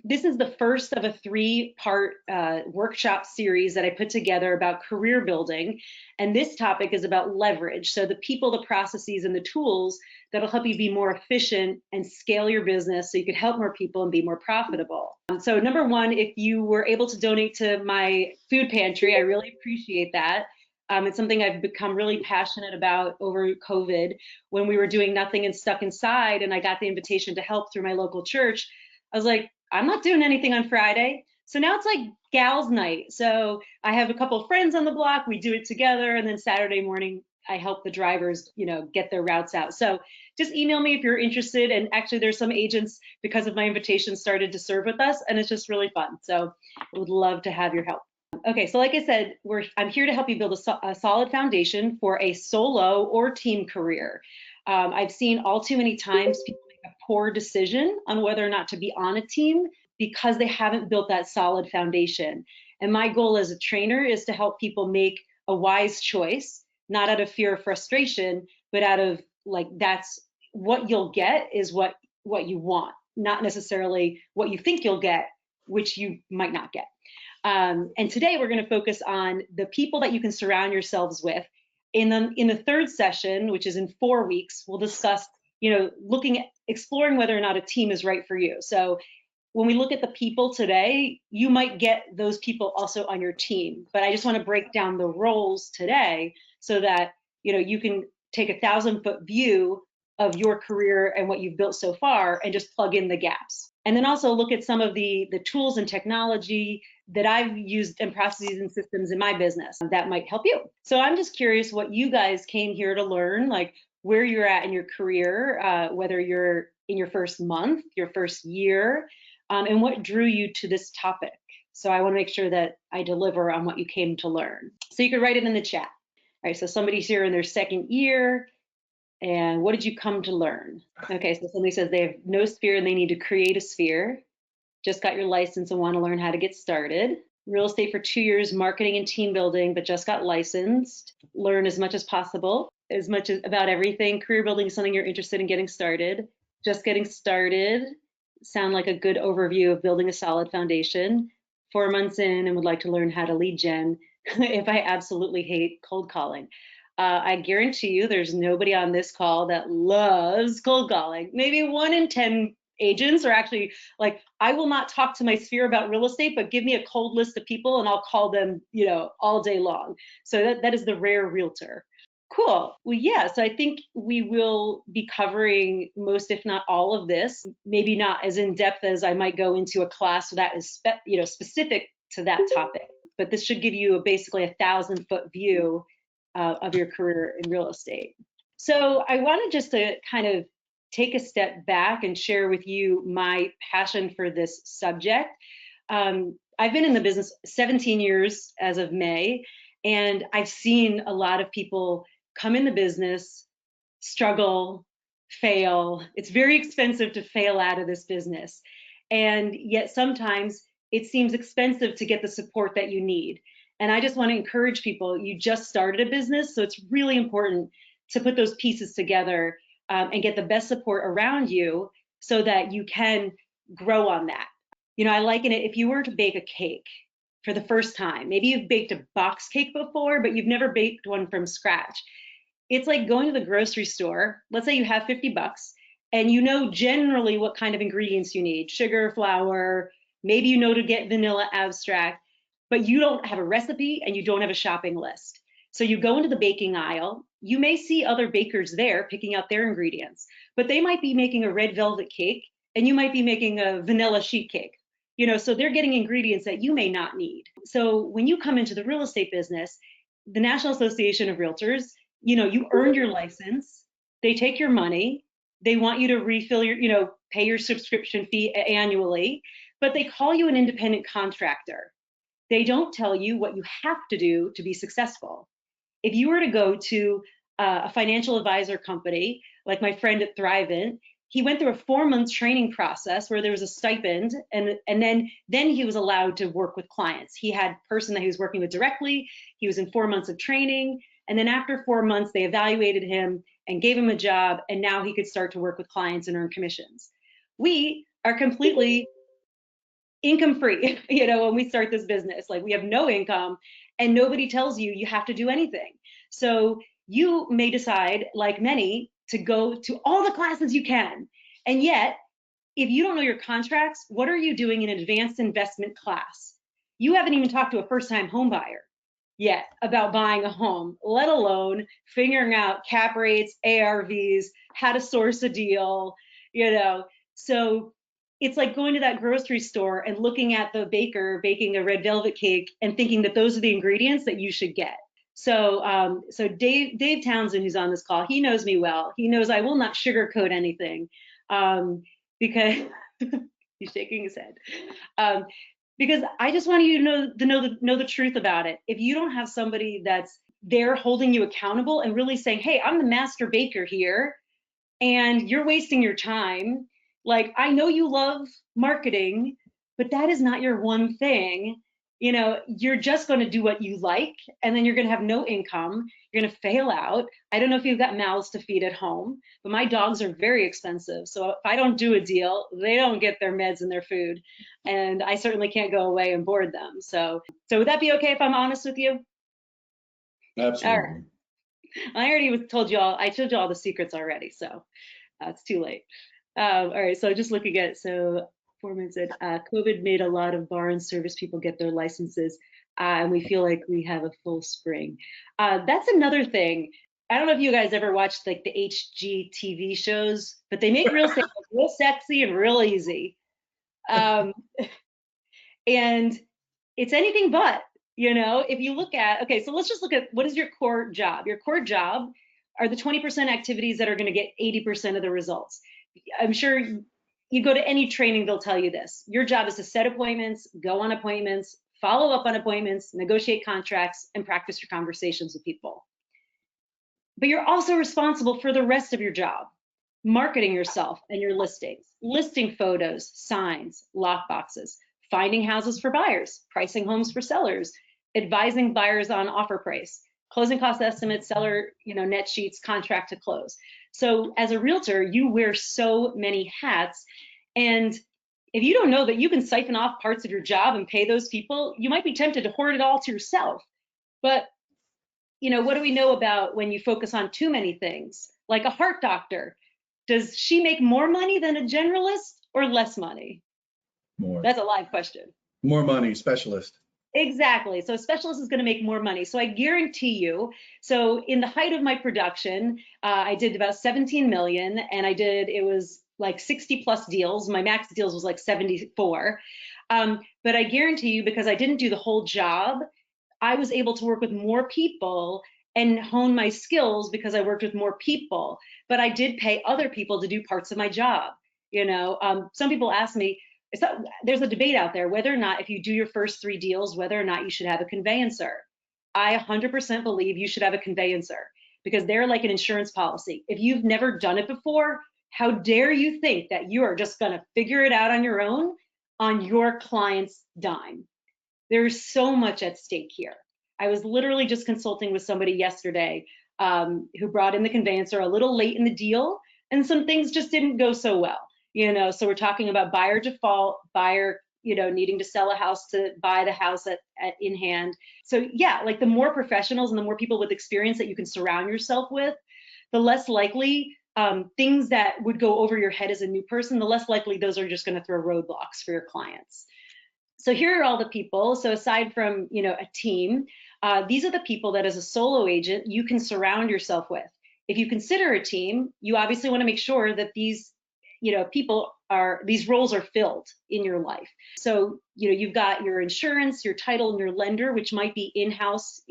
This is the first of a three-part workshop series that I put together about career building. And this topic is about leverage. So the people, the processes, and the tools that'll help you be more efficient and scale your business so you can help more people and be more profitable. So number one, if you were able to donate to my food pantry, I really appreciate that. It's something I've become really passionate about over COVID when we were doing nothing and stuck inside, and I got the invitation to help through my local church. I was like, I'm not doing anything on Friday. So now it's like gals night. So I have a couple of friends on the block. We do it together. And then Saturday morning, I help the drivers, get their routes out. So just email me if you're interested. And actually there's some agents, because of my invitation, started to serve with us. And it's just really fun. So I would love to have your help. Okay, so like I said, I'm here to help you build a solid foundation for a solo or team career. I've seen all too many times people make a poor decision on whether or not to be on a team because they haven't built that solid foundation. And my goal as a trainer is to help people make a wise choice, not out of fear or frustration, but out of that's what you'll get is what you want, not necessarily what you think you'll get, which you might not get. And today we're going to focus on the people that you can surround yourselves with. In the third session, which is in 4 weeks, we'll discuss, exploring whether or not a team is right for you. So when we look at the people today, you might get those people also on your team. But I just want to break down the roles today so that, you can take 1,000-foot view of your career and what you've built so far and just plug in the gaps. And then also look at some of the tools and technology that I've used and processes and systems in my business that might help you. So I'm just curious what you guys came here to learn, like where you're at in your career, whether you're in your first month, your first year, and what drew you to this topic. So I want to make sure that I deliver on what you came to learn. So you can write it in the chat. All right, so somebody's here in their second year. And what did you come to learn? Okay, so somebody says they have no sphere and they need to create a sphere. Just got your license and want to learn how to get started. Real estate for 2 years, marketing and team building, but just got licensed. Learn as much as possible, as much as about everything. Career building is something you're interested in getting started. Just getting started. Sound like a good overview of building a solid foundation. 4 months in and would like to learn how to lead gen. If I absolutely hate cold calling. I guarantee you there's nobody on this call that loves cold calling. Maybe 1 in 10 agents are actually like, I will not talk to my sphere about real estate, but give me a cold list of people and I'll call them, all day long. So that is the rare realtor. Cool. Well, yeah, so I think we will be covering most, if not all of this, maybe not as in depth as I might go into a class that is specific to that topic, but this should give you basically 1,000-foot view of your career in real estate. So I wanted just to kind of take a step back and share with you my passion for this subject. I've been in the business 17 years as of May, and I've seen a lot of people come in the business, struggle, fail. It's very expensive to fail out of this business. And yet sometimes it seems expensive to get the support that you need. And I just want to encourage people, you just started a business, so it's really important to put those pieces together and get the best support around you so that you can grow on that. I liken it, if you were to bake a cake for the first time, maybe you've baked a box cake before, but you've never baked one from scratch. It's like going to the grocery store. Let's say you have $50 and you know generally what kind of ingredients you need, sugar, flour, maybe to get vanilla extract, but you don't have a recipe and you don't have a shopping list. So you go into the baking aisle, you may see other bakers there picking out their ingredients, but they might be making a red velvet cake and you might be making a vanilla sheet cake. So they're getting ingredients that you may not need. So when you come into the real estate business, the National Association of Realtors, you earned your license, they take your money, they want you to refill your, pay your subscription fee annually, but they call you an independent contractor. They don't tell you what you have to do to be successful. If you were to go to a financial advisor company, like my friend at Thrivent, he went through a 4-month training process where there was a stipend, and then he was allowed to work with clients. He had a person that he was working with directly. He was in 4 months of training, and then after 4 months, they evaluated him and gave him a job, and now he could start to work with clients and earn commissions. We are completely income free, when we start this business, like we have no income and nobody tells you you have to do anything. So you may decide, like many, to go to all the classes you can. And yet, if you don't know your contracts, what are you doing in advanced investment class? You haven't even talked to a first-time home buyer yet about buying a home, let alone figuring out cap rates, ARVs, how to source a deal, So it's like going to that grocery store and looking at the baker baking a red velvet cake and thinking that those are the ingredients that you should get. So Dave Townsend, who's on this call, he knows me well. He knows I will not sugarcoat anything, because he's shaking his head. Because I just want you to know the truth about it. If you don't have somebody that's there holding you accountable and really saying, hey, I'm the master baker here, and you're wasting your time. Like, I know you love marketing, but that is not your one thing. You're just going to do what you like, and then you're going to have no income. You're going to fail out. I don't know if you've got mouths to feed at home, but my dogs are very expensive. So if I don't do a deal, they don't get their meds and their food. And I certainly can't go away and board them. So would that be okay if I'm honest with you? Absolutely. All right. I already told you all, I told you all the secrets already, so it's too late. All right, so just looking at, so Foreman said, COVID made a lot of bar and service people get their licenses, and we feel like we have a full spring. That's another thing. I don't know if you guys ever watched like the HGTV shows, but they make real estate real sexy and real easy. Um, and it's anything but, if you look at, okay, so let's just look at what is your core job. Your core job are the 20% activities that are going to get 80% of the results. I'm sure you go to any training, they'll tell you this. Your job is to set appointments, go on appointments, follow up on appointments, negotiate contracts, and practice your conversations with people. But you're also responsible for the rest of your job: marketing yourself and your listings, listing photos, signs, lockboxes, finding houses for buyers, pricing homes for sellers, advising buyers on offer price, closing cost estimates, seller, net sheets, contract to close. So as a realtor, you wear so many hats. And if you don't know that you can siphon off parts of your job and pay those people, you might be tempted to hoard it all to yourself. But what do we know about when you focus on too many things? Like a heart doctor, does she make more money than a generalist or less money? More. That's a live question. More money, specialist. Exactly. So a specialist is going to make more money. So I guarantee you, so in the height of my production, I did about 17 million, and it was like 60 plus deals. My max deals was like 74. But I guarantee you, because I didn't do the whole job, I was able to work with more people and hone my skills because I worked with more people. But I did pay other people to do parts of my job. Some people ask me, there's a debate out there whether or not, if you do your first 3 deals, whether or not you should have a conveyancer. I 100% believe you should have a conveyancer, because they're like an insurance policy. If you've never done it before, how dare you think that you are just going to figure it out on your own on your client's dime? There's so much at stake here. I was literally just consulting with somebody yesterday, who brought in the conveyancer a little late in the deal, and some things just didn't go so well. So we're talking about buyer default, buyer, needing to sell a house to buy the house in hand. So yeah, like the more professionals and the more people with experience that you can surround yourself with, the less likely things that would go over your head as a new person, the less likely those are just going to throw roadblocks for your clients. So here are all the people. So aside from, a team, these are the people that as a solo agent, you can surround yourself with. If you consider a team, you obviously want to make sure that these, these roles are filled in your life. So, you've got your insurance, your title, and your lender, which might be in-house,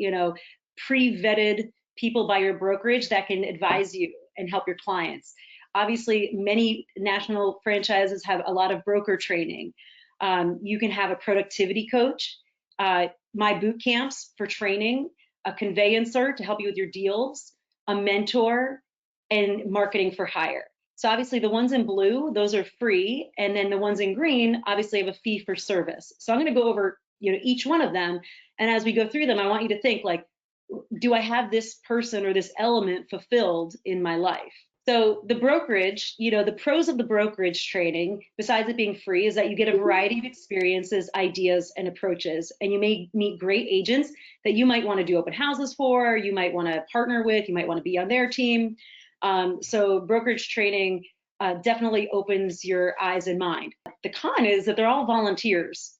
pre-vetted people by your brokerage that can advise you and help your clients. Obviously, many national franchises have a lot of broker training. You can have a productivity coach, my boot camps for training, a conveyancer to help you with your deals, a mentor, and marketing for hire. So obviously the ones in blue, those are free. And then the ones in green, obviously have a fee for service. So I'm going to go over, each one of them. And as we go through them, I want you to think like, do I have this person or this element fulfilled in my life? So the brokerage, the pros of the brokerage training, besides it being free, is that you get a variety of experiences, ideas, and approaches, and you may meet great agents that you might want to do open houses for, you might want to partner with, you might want to be on their team. So brokerage training definitely opens your eyes and mind. The con is that they're all volunteers.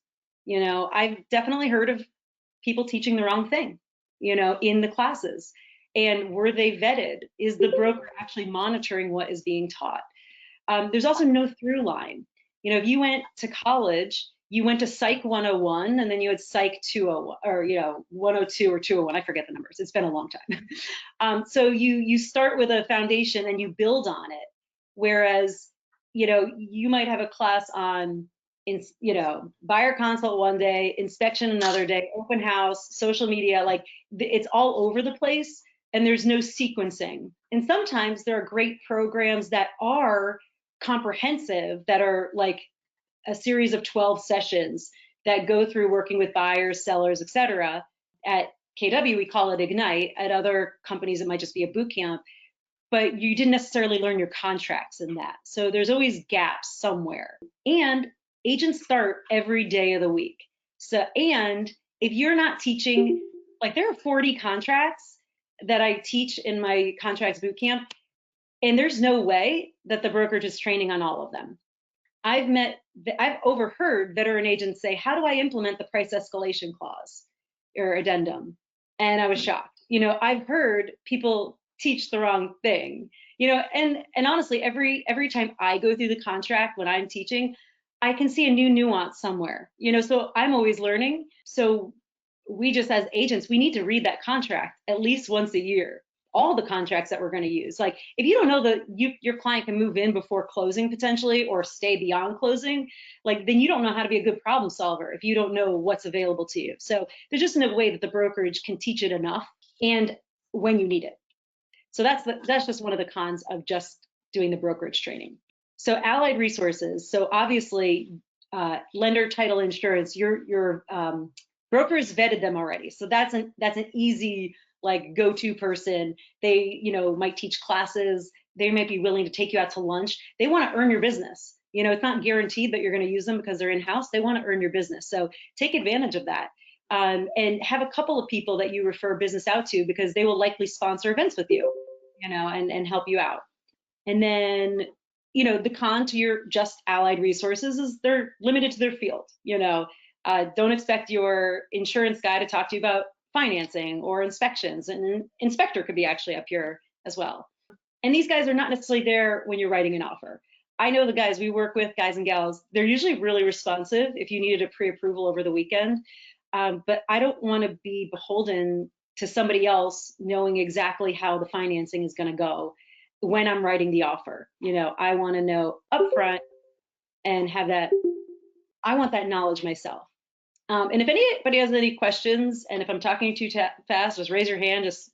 I've definitely heard of people teaching the wrong thing, in the classes. And were they vetted? Is the broker actually monitoring what is being taught? There's also no through line. If you went to college, you went to Psych 101 and then you had Psych 201 or 102 or 201. I forget the numbers. It's been a long time. So you start with a foundation and you build on it. Whereas, you might have a class on buyer consult one day, inspection another day, open house, social media, like it's all over the place and there's no sequencing. And sometimes there are great programs that are comprehensive, that are like a series of 12 sessions that go through working with buyers, sellers, etc. At KW, we call it Ignite. At other companies, it might just be a boot camp, but you didn't necessarily learn your contracts in that. So there's always gaps somewhere. And agents start every day of the week. And if you're not teaching, like there are 40 contracts that I teach in my contracts boot camp, and there's no way that the brokerage is training on all of them. I've overheard veteran agents say, how do I implement the price escalation clause or addendum? And I was shocked. I've heard people teach the wrong thing, and honestly, every time I go through the contract when I'm teaching, I can see a new nuance somewhere, so I'm always learning. So we just, as agents, we need to read that contract at least once a year, all the contracts that we're going to use. Like if you don't know that your client can move in before closing potentially or stay beyond closing, like then you don't know how to be a good problem solver if you don't know what's available to you. So there's just no way that the brokerage can teach it enough and when you need it. So that's just one of the cons of just doing the brokerage training. So allied resources. So obviously, lender, title, insurance. Your brokers vetted them already. So that's an easy like go-to person. They might teach classes. They might be willing to take you out to lunch. They want to earn your business. It's not guaranteed that you're going to use them because they're in-house. They want to earn your business. So take advantage of that. And have a couple of people that you refer business out to because they will likely sponsor events with you, and help you out. And then, the con to your just allied resources is they're limited to their field. Don't expect your insurance guy to talk to you about financing or inspections, and an inspector could be actually up here as well. And these guys are not necessarily there when you're writing an offer. I know the guys we work with, guys and gals, they're usually really responsive if you needed a pre-approval over the weekend. But I don't want to be beholden to somebody else knowing exactly how the financing is going to go when I'm writing the offer. I want to know upfront and have that. I want that knowledge myself. And if anybody has any questions, and if I'm talking too fast, just raise your hand. Just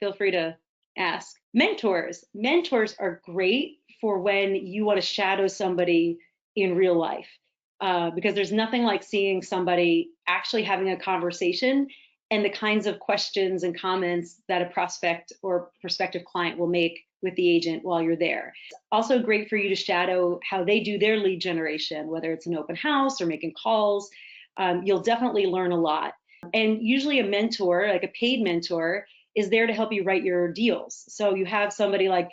feel free to ask. Mentors are great for when you want to shadow somebody in real life, because there's nothing like seeing somebody actually having a conversation and the kinds of questions and comments that a prospect or prospective client will make with the agent while you're there. It's also great for you to shadow how they do their lead generation, whether it's an open house or making calls. You'll definitely learn a lot. And usually a mentor, like a paid mentor, is there to help you write your deals. So you have somebody like,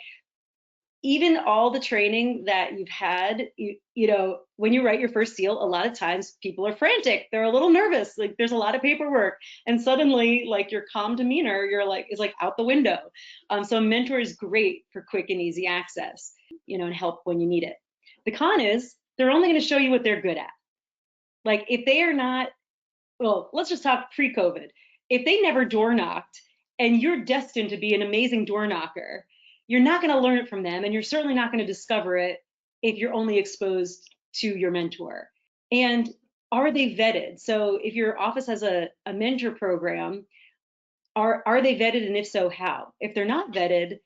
even all the training that you've had, when you write your first deal, a lot of times people are frantic. They're a little nervous. Like there's a lot of paperwork, and suddenly like your calm demeanor, is like out the window. So a mentor is great for quick and easy access, and help when you need it. The con is they're only going to show you what they're good at. Like if they are not, well, let's just talk pre-COVID. If they never door knocked and you're destined to be an amazing door knocker, you're not going to learn it from them, and you're certainly not going to discover it if you're only exposed to your mentor. And are they vetted? So if your office has a mentor program, are they vetted, and if so, how? If they're not vetted,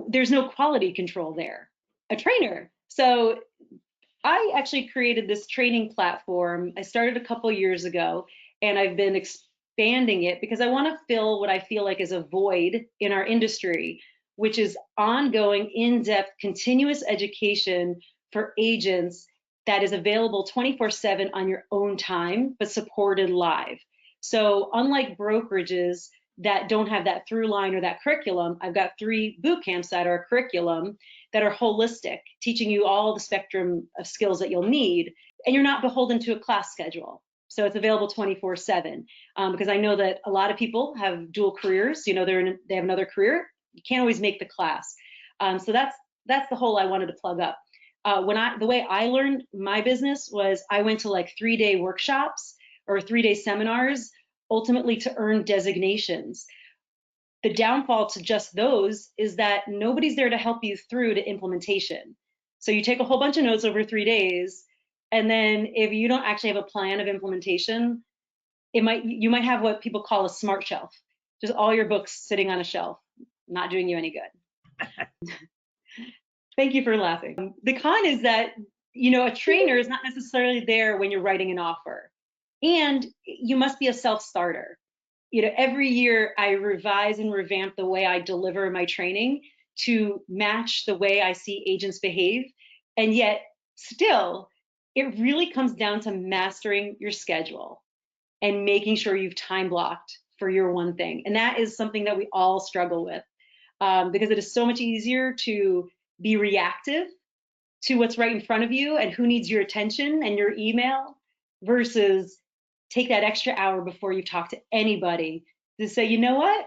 there's no quality control there. A trainer. So I actually created this training platform. I started a couple years ago, and I've been expanding it because I want to fill what I feel like is a void in our industry, which is ongoing, in-depth, continuous education for agents that is available 24/7 on your own time, but supported live. So unlike brokerages that don't have that through line or that curriculum, I've got 3 boot camps that are curriculum that are holistic, teaching you all the spectrum of skills that you'll need, and you're not beholden to a class schedule. So it's available 24/7, because I know that a lot of people have dual careers. You know, they have another career. You can't always make the class. So that's the hole I wanted to plug up. The way I learned my business was I went to like 3-day workshops or 3-day seminars, ultimately to earn designations. The downfall to just those is that nobody's there to help you through to implementation. So you take a whole bunch of notes over 3 days, and then if you don't actually have a plan of implementation, you might have what people call a smart shelf, just all your books sitting on a shelf, not doing you any good. Thank you for laughing. The con is that, you know, a trainer is not necessarily there when you're writing an offer, and you must be a self-starter. You know, every year I revise and revamp the way I deliver my training to match the way I see agents behave. And yet still, it really comes down to mastering your schedule and making sure you've time blocked for your one thing. And that is something that we all struggle with, because it is so much easier to be reactive to what's right in front of you and who needs your attention and your email, versus take that extra hour before you talk to anybody to say, you know what,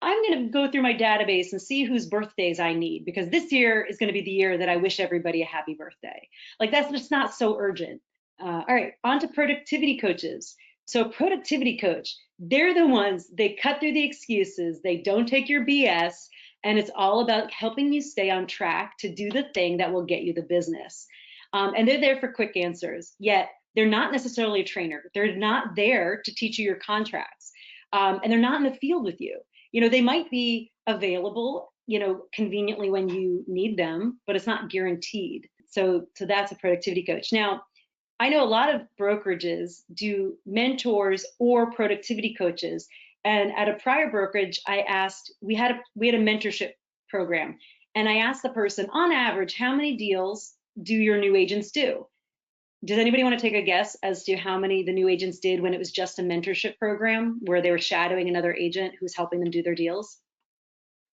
I'm going to go through my database and see whose birthdays I need, because this year is going to be the year that I wish everybody a happy birthday. Like, that's just not so urgent. All right, on to productivity coaches. So productivity coach, they're the ones, they cut through the excuses, they don't take your BS, and it's all about helping you stay on track to do the thing that will get you the business. And they're there for quick answers, yet they're not necessarily a trainer. They're not there to teach you your contracts. And they're not in the field with you. You know, they might be available, you know, conveniently when you need them, but it's not guaranteed. So that's a productivity coach. Now, I know a lot of brokerages do mentors or productivity coaches. And at a prior brokerage, we had a mentorship program. And I asked the person, on average, how many deals do your new agents do? Does anybody want to take a guess as to how many the new agents did when it was just a mentorship program where they were shadowing another agent who's helping them do their deals?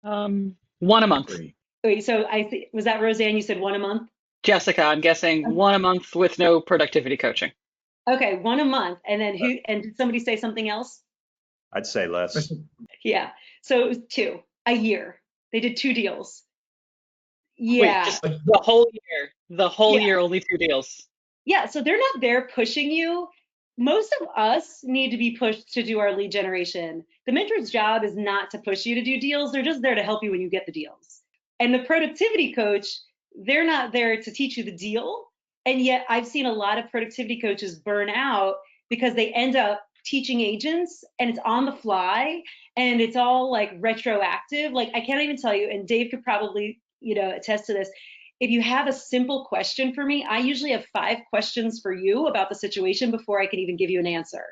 1 a month. 3. Wait, so was that Roseanne? You said 1 a month? Jessica, I'm guessing 1 a month with no productivity coaching. Okay, 1 a month. And then and did somebody say something else? I'd say less. Yeah. So it was 2 a year. They did 2 deals. Yeah. Wait, just the whole year. The whole Yeah. year, only 2 deals. Yeah, so they're not there pushing you. Most of us need to be pushed to do our lead generation. The mentor's job is not to push you to do deals. They're just there to help you when you get the deals. And the productivity coach, they're not there to teach you the deal. And yet I've seen a lot of productivity coaches burn out because they end up teaching agents and it's on the fly and it's all like retroactive. Like, I can't even tell you, and Dave could probably, you know, attest to this. If you have a simple question for me, I usually have 5 questions for you about the situation before I can even give you an answer.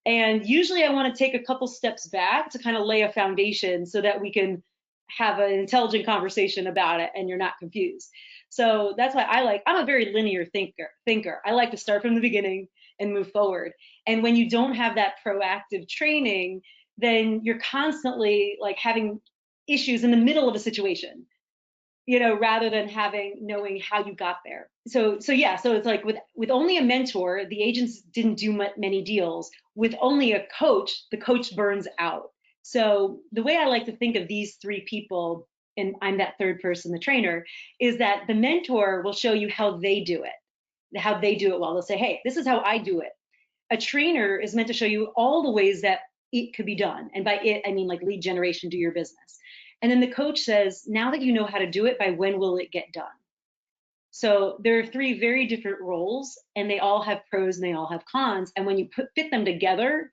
And usually I want to take a couple steps back to kind of lay a foundation so that we can have an intelligent conversation about it and you're not confused. So that's why I'm a very linear thinker. I like to start from the beginning and move forward. And when you don't have that proactive training, then you're constantly like having issues in the middle of a situation, you know, rather than knowing how you got there. So it's like with only a mentor, the agents didn't do many deals. With only a coach, the coach burns out. So the way I like to think of these 3 people, and I'm that third person, the trainer, is that the mentor will show you how they do it well. They'll say, hey, this is how I do it. A trainer is meant to show you all the ways that it could be done. And by it, I mean like lead generation, do your business. And then the coach says, now that you know how to do it, by when will it get done? So there are 3 very different roles, and they all have pros and they all have cons. And when you fit them together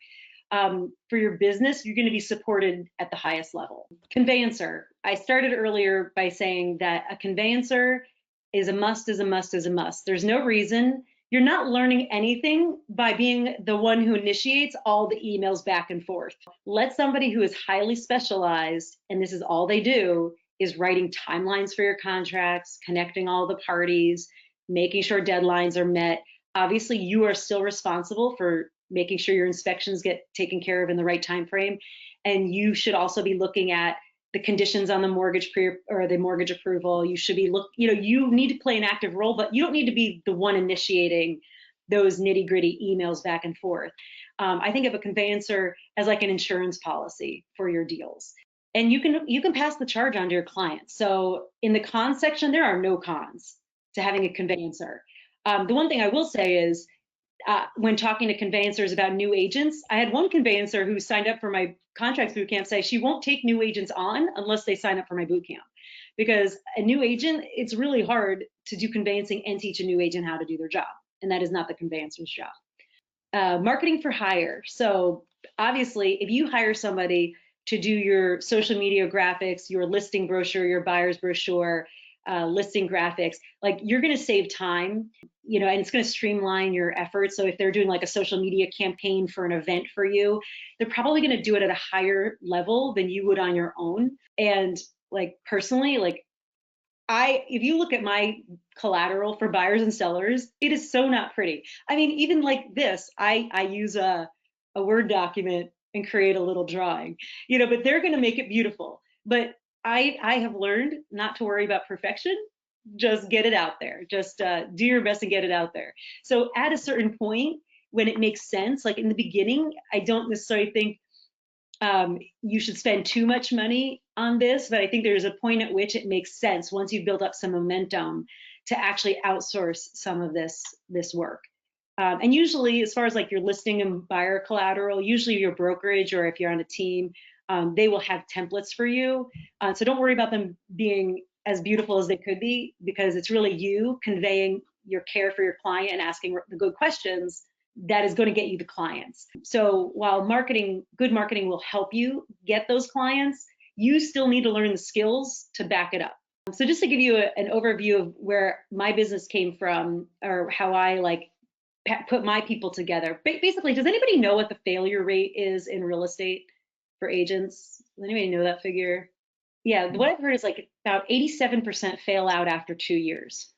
for your business, you're going to be supported at the highest level. Conveyancer. I started earlier by saying that a conveyancer is a must, is a must, is a must. There's no reason. You're not learning anything by being the one who initiates all the emails back and forth. Let somebody who is highly specialized, and this is all they do, is writing timelines for your contracts, connecting all the parties, making sure deadlines are met. Obviously, you are still responsible for making sure your inspections get taken care of in the right time frame. And you should also be looking at the conditions on the mortgage or the mortgage approval. You should be you need to play an active role, but you don't need to be the one initiating those nitty gritty emails back and forth. I think of a conveyancer as like an insurance policy for your deals. And you can pass the charge on to your clients. So in the cons section, there are no cons to having a conveyancer. The one thing I will say is when talking to conveyancers about new agents, I had one conveyancer who signed up for my contracts boot camp say she won't take new agents on unless they sign up for my boot camp. Because a new agent, it's really hard to do conveyancing and teach a new agent how to do their job. And that is not the conveyancer's job. Marketing for hire. So obviously, if you hire somebody to do your social media graphics, your listing brochure, your buyer's brochure, listing graphics, like you're going to save time, and it's going to streamline your efforts. So if they're doing like a social media campaign for an event for you, they're probably going to do it at a higher level than you would on your own. And like personally, like if you look at my collateral for buyers and sellers, it is so not pretty. I mean, even like this, I use a Word document and create a little drawing, but they're going to make it beautiful. But I have learned not to worry about perfection. Just get it out there. Just do your best and get it out there. So at a certain point, when it makes sense, like in the beginning, I don't necessarily think you should spend too much money on this, but I think there's a point at which it makes sense once you've built up some momentum to actually outsource some of this work. And usually, as far as like your listing and buyer collateral, usually your brokerage or if you're on a team, they will have templates for you. So don't worry about them being as beautiful as they could be, because it's really you conveying your care for your client and asking the good questions that is going to get you the clients. So while good marketing will help you get those clients, you still need to learn the skills to back it up. So just to give you an overview of where my business came from, or how I like put my people together. Basically, does anybody know what the failure rate is in real estate for agents? Does anybody know that figure? Yeah, what I've heard is like about 87% fail out after 2 years.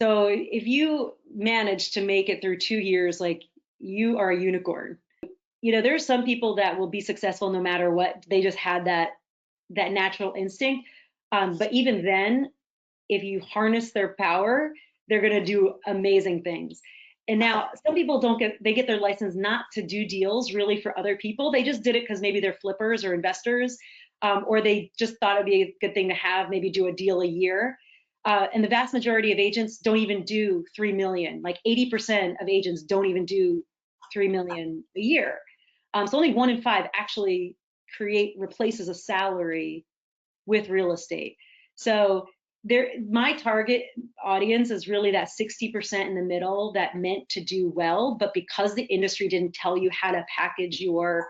So if you manage to make it through 2 years, like you are a unicorn. There are some people that will be successful no matter what. They just had that natural instinct. But even then, if you harness their power, they're going to do amazing things. And now some people they get their license not to do deals really for other people. They just did it because maybe they're flippers or investors, or they just thought it'd be a good thing to have, maybe do a deal a year. And the vast majority of agents don't even do 3 million. Like 80% of agents don't even do 3 million a year. So only 1 in 5 actually replaces a salary with real estate. So my target audience is really that 60% in the middle that meant to do well, but because the industry didn't tell you how to package your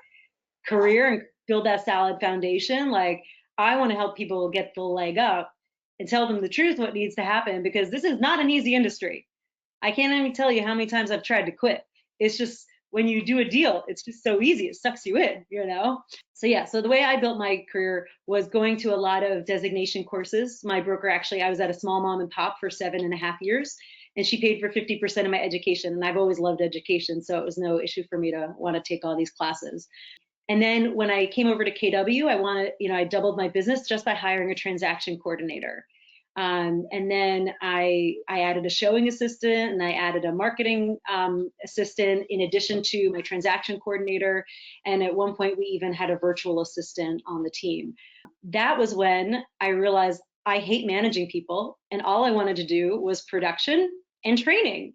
career and build that solid foundation, like I want to help people get the leg up and tell them the truth, what needs to happen, because this is not an easy industry. I can't even tell you how many times I've tried to quit. It's just when you do a deal, it's just so easy. It sucks you in, So yeah, so the way I built my career was going to a lot of designation courses. My broker, actually, I was at a small mom and pop for 7.5 years, and she paid for 50% of my education. And I've always loved education, so it was no issue for me to want to take all these classes. And then when I came over to KW, I doubled my business just by hiring a transaction coordinator. And then I added a showing assistant, and I added a marketing assistant in addition to my transaction coordinator. And at one point, we even had a virtual assistant on the team. That was when I realized I hate managing people, and all I wanted to do was production and training.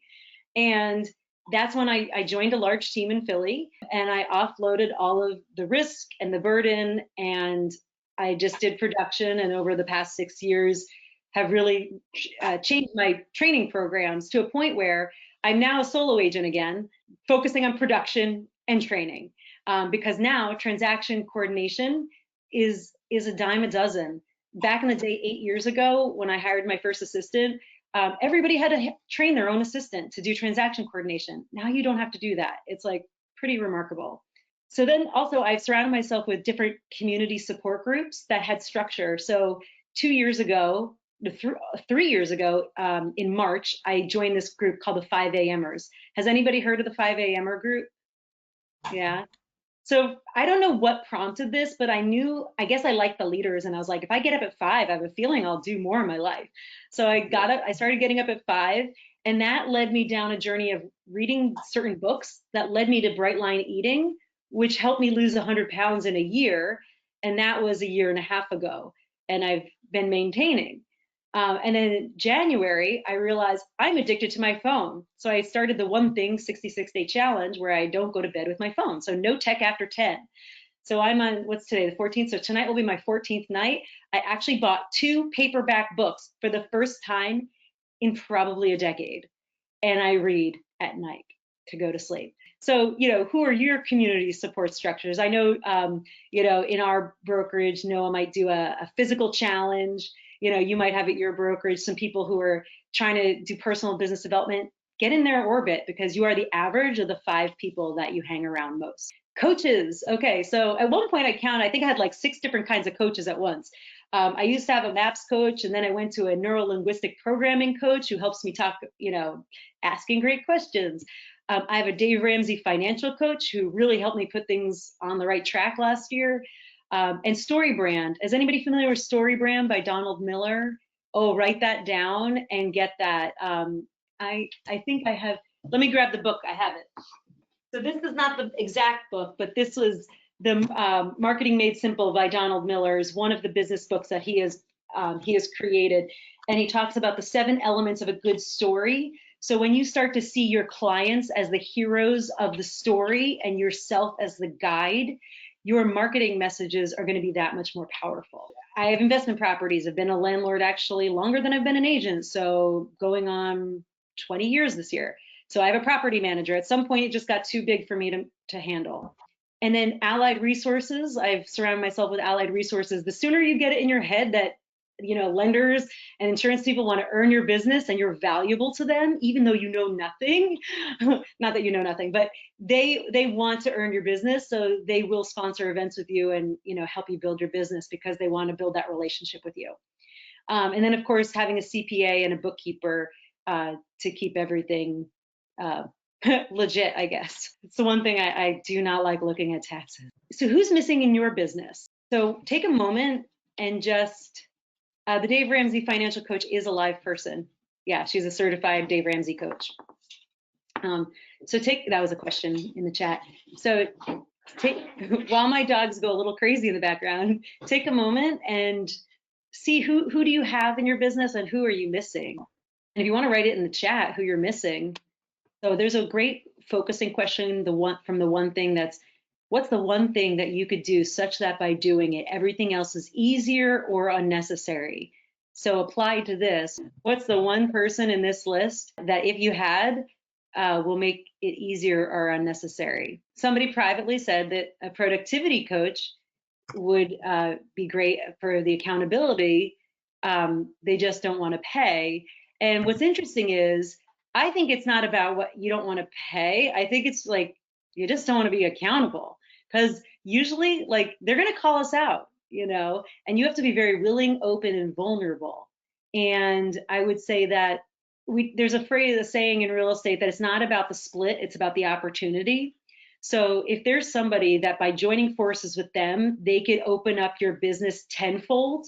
And that's when I joined a large team in Philly, and I offloaded all of the risk and the burden, and I just did production. And over the past 6 years, have really changed my training programs to a point where I'm now a solo agent again, focusing on production and training, because now transaction coordination is a dime a dozen. Back in the day, 8 years ago, when I hired my first assistant, everybody had to train their own assistant to do transaction coordination. Now you don't have to do that. It's like pretty remarkable. So then also I've surrounded myself with different community support groups that had structure. So 2 years ago, 3 years ago, in March, I joined this group called the 5 a.m.ers. Has anybody heard of the 5 a.m.er group? Yeah. So I don't know what prompted this, but I guess I liked the leaders, and I was like, if I get up at 5, I have a feeling I'll do more in my life. So I got up, I started getting up at 5, and that led me down a journey of reading certain books that led me to Bright Line Eating, which helped me lose 100 pounds in a year. And that was a year and a half ago. And I've been maintaining. And then in January, I realized I'm addicted to my phone. So I started the One Thing 66-day challenge where I don't go to bed with my phone. So no tech after 10. So I'm on, what's today, the 14th? So tonight will be my 14th night. I actually bought 2 paperback books for the first time in probably a decade. And I read at night to go to sleep. So, who are your community support structures? I know, in our brokerage, Noah might do a physical challenge. You might have at your brokerage some people who are trying to do personal business development. Get in their orbit because you are the average of the 5 people that you hang around most. Coaches. Okay, so at one point I think I had like 6 different kinds of coaches at once. I used to have a MAPS coach, and then I went to a neuro-linguistic programming coach who helps me talk, asking great questions. I have a Dave Ramsey financial coach who really helped me put things on the right track last year. And StoryBrand. Is anybody familiar with StoryBrand by Donald Miller? Oh, write that down and get that. I think I have, let me grab the book. I have it. So this is not the exact book, but this was the Marketing Made Simple by Donald Miller, is one of the business books that he has created. And he talks about the 7 elements of a good story. So when you start to see your clients as the heroes of the story and yourself as the guide, your marketing messages are going to be that much more powerful. I have investment properties. I've been a landlord actually longer than I've been an agent. So going on 20 years this year. So I have a property manager. At some point, it just got too big for me to handle. And then allied resources. I've surrounded myself with allied resources. The sooner you get it in your head that lenders and insurance people want to earn your business and you're valuable to them, even though you know nothing, not that you know nothing, but they want to earn your business. So they will sponsor events with you and, help you build your business because they want to build that relationship with you. And then of course, having a CPA and a bookkeeper to keep everything legit, I guess. It's the one thing I do not like looking at taxes. So who's missing in your business? So take a moment and just, the Dave Ramsey financial coach is a live person. Yeah, she's a certified Dave Ramsey coach. That was a question in the chat. So while my dogs go a little crazy in the background, take a moment and see who do you have in your business and who are you missing? And if you want to write it in the chat, who you're missing. So there's a great focusing question, what's the one thing that you could do such that by doing it, everything else is easier or unnecessary? So applied to this, what's the one person in this list that if you had, will make it easier or unnecessary? Somebody privately said that a productivity coach would be great for the accountability. They just don't want to pay. And what's interesting is, I think it's not about what you don't want to pay. I think it's like, you just don't want to be accountable, because usually they're going to call us out, and you have to be very willing, open, and vulnerable. And I would say that there's a saying in real estate that it's not about the split, it's about the opportunity. So if there's somebody that by joining forces with them, they could open up your business tenfold,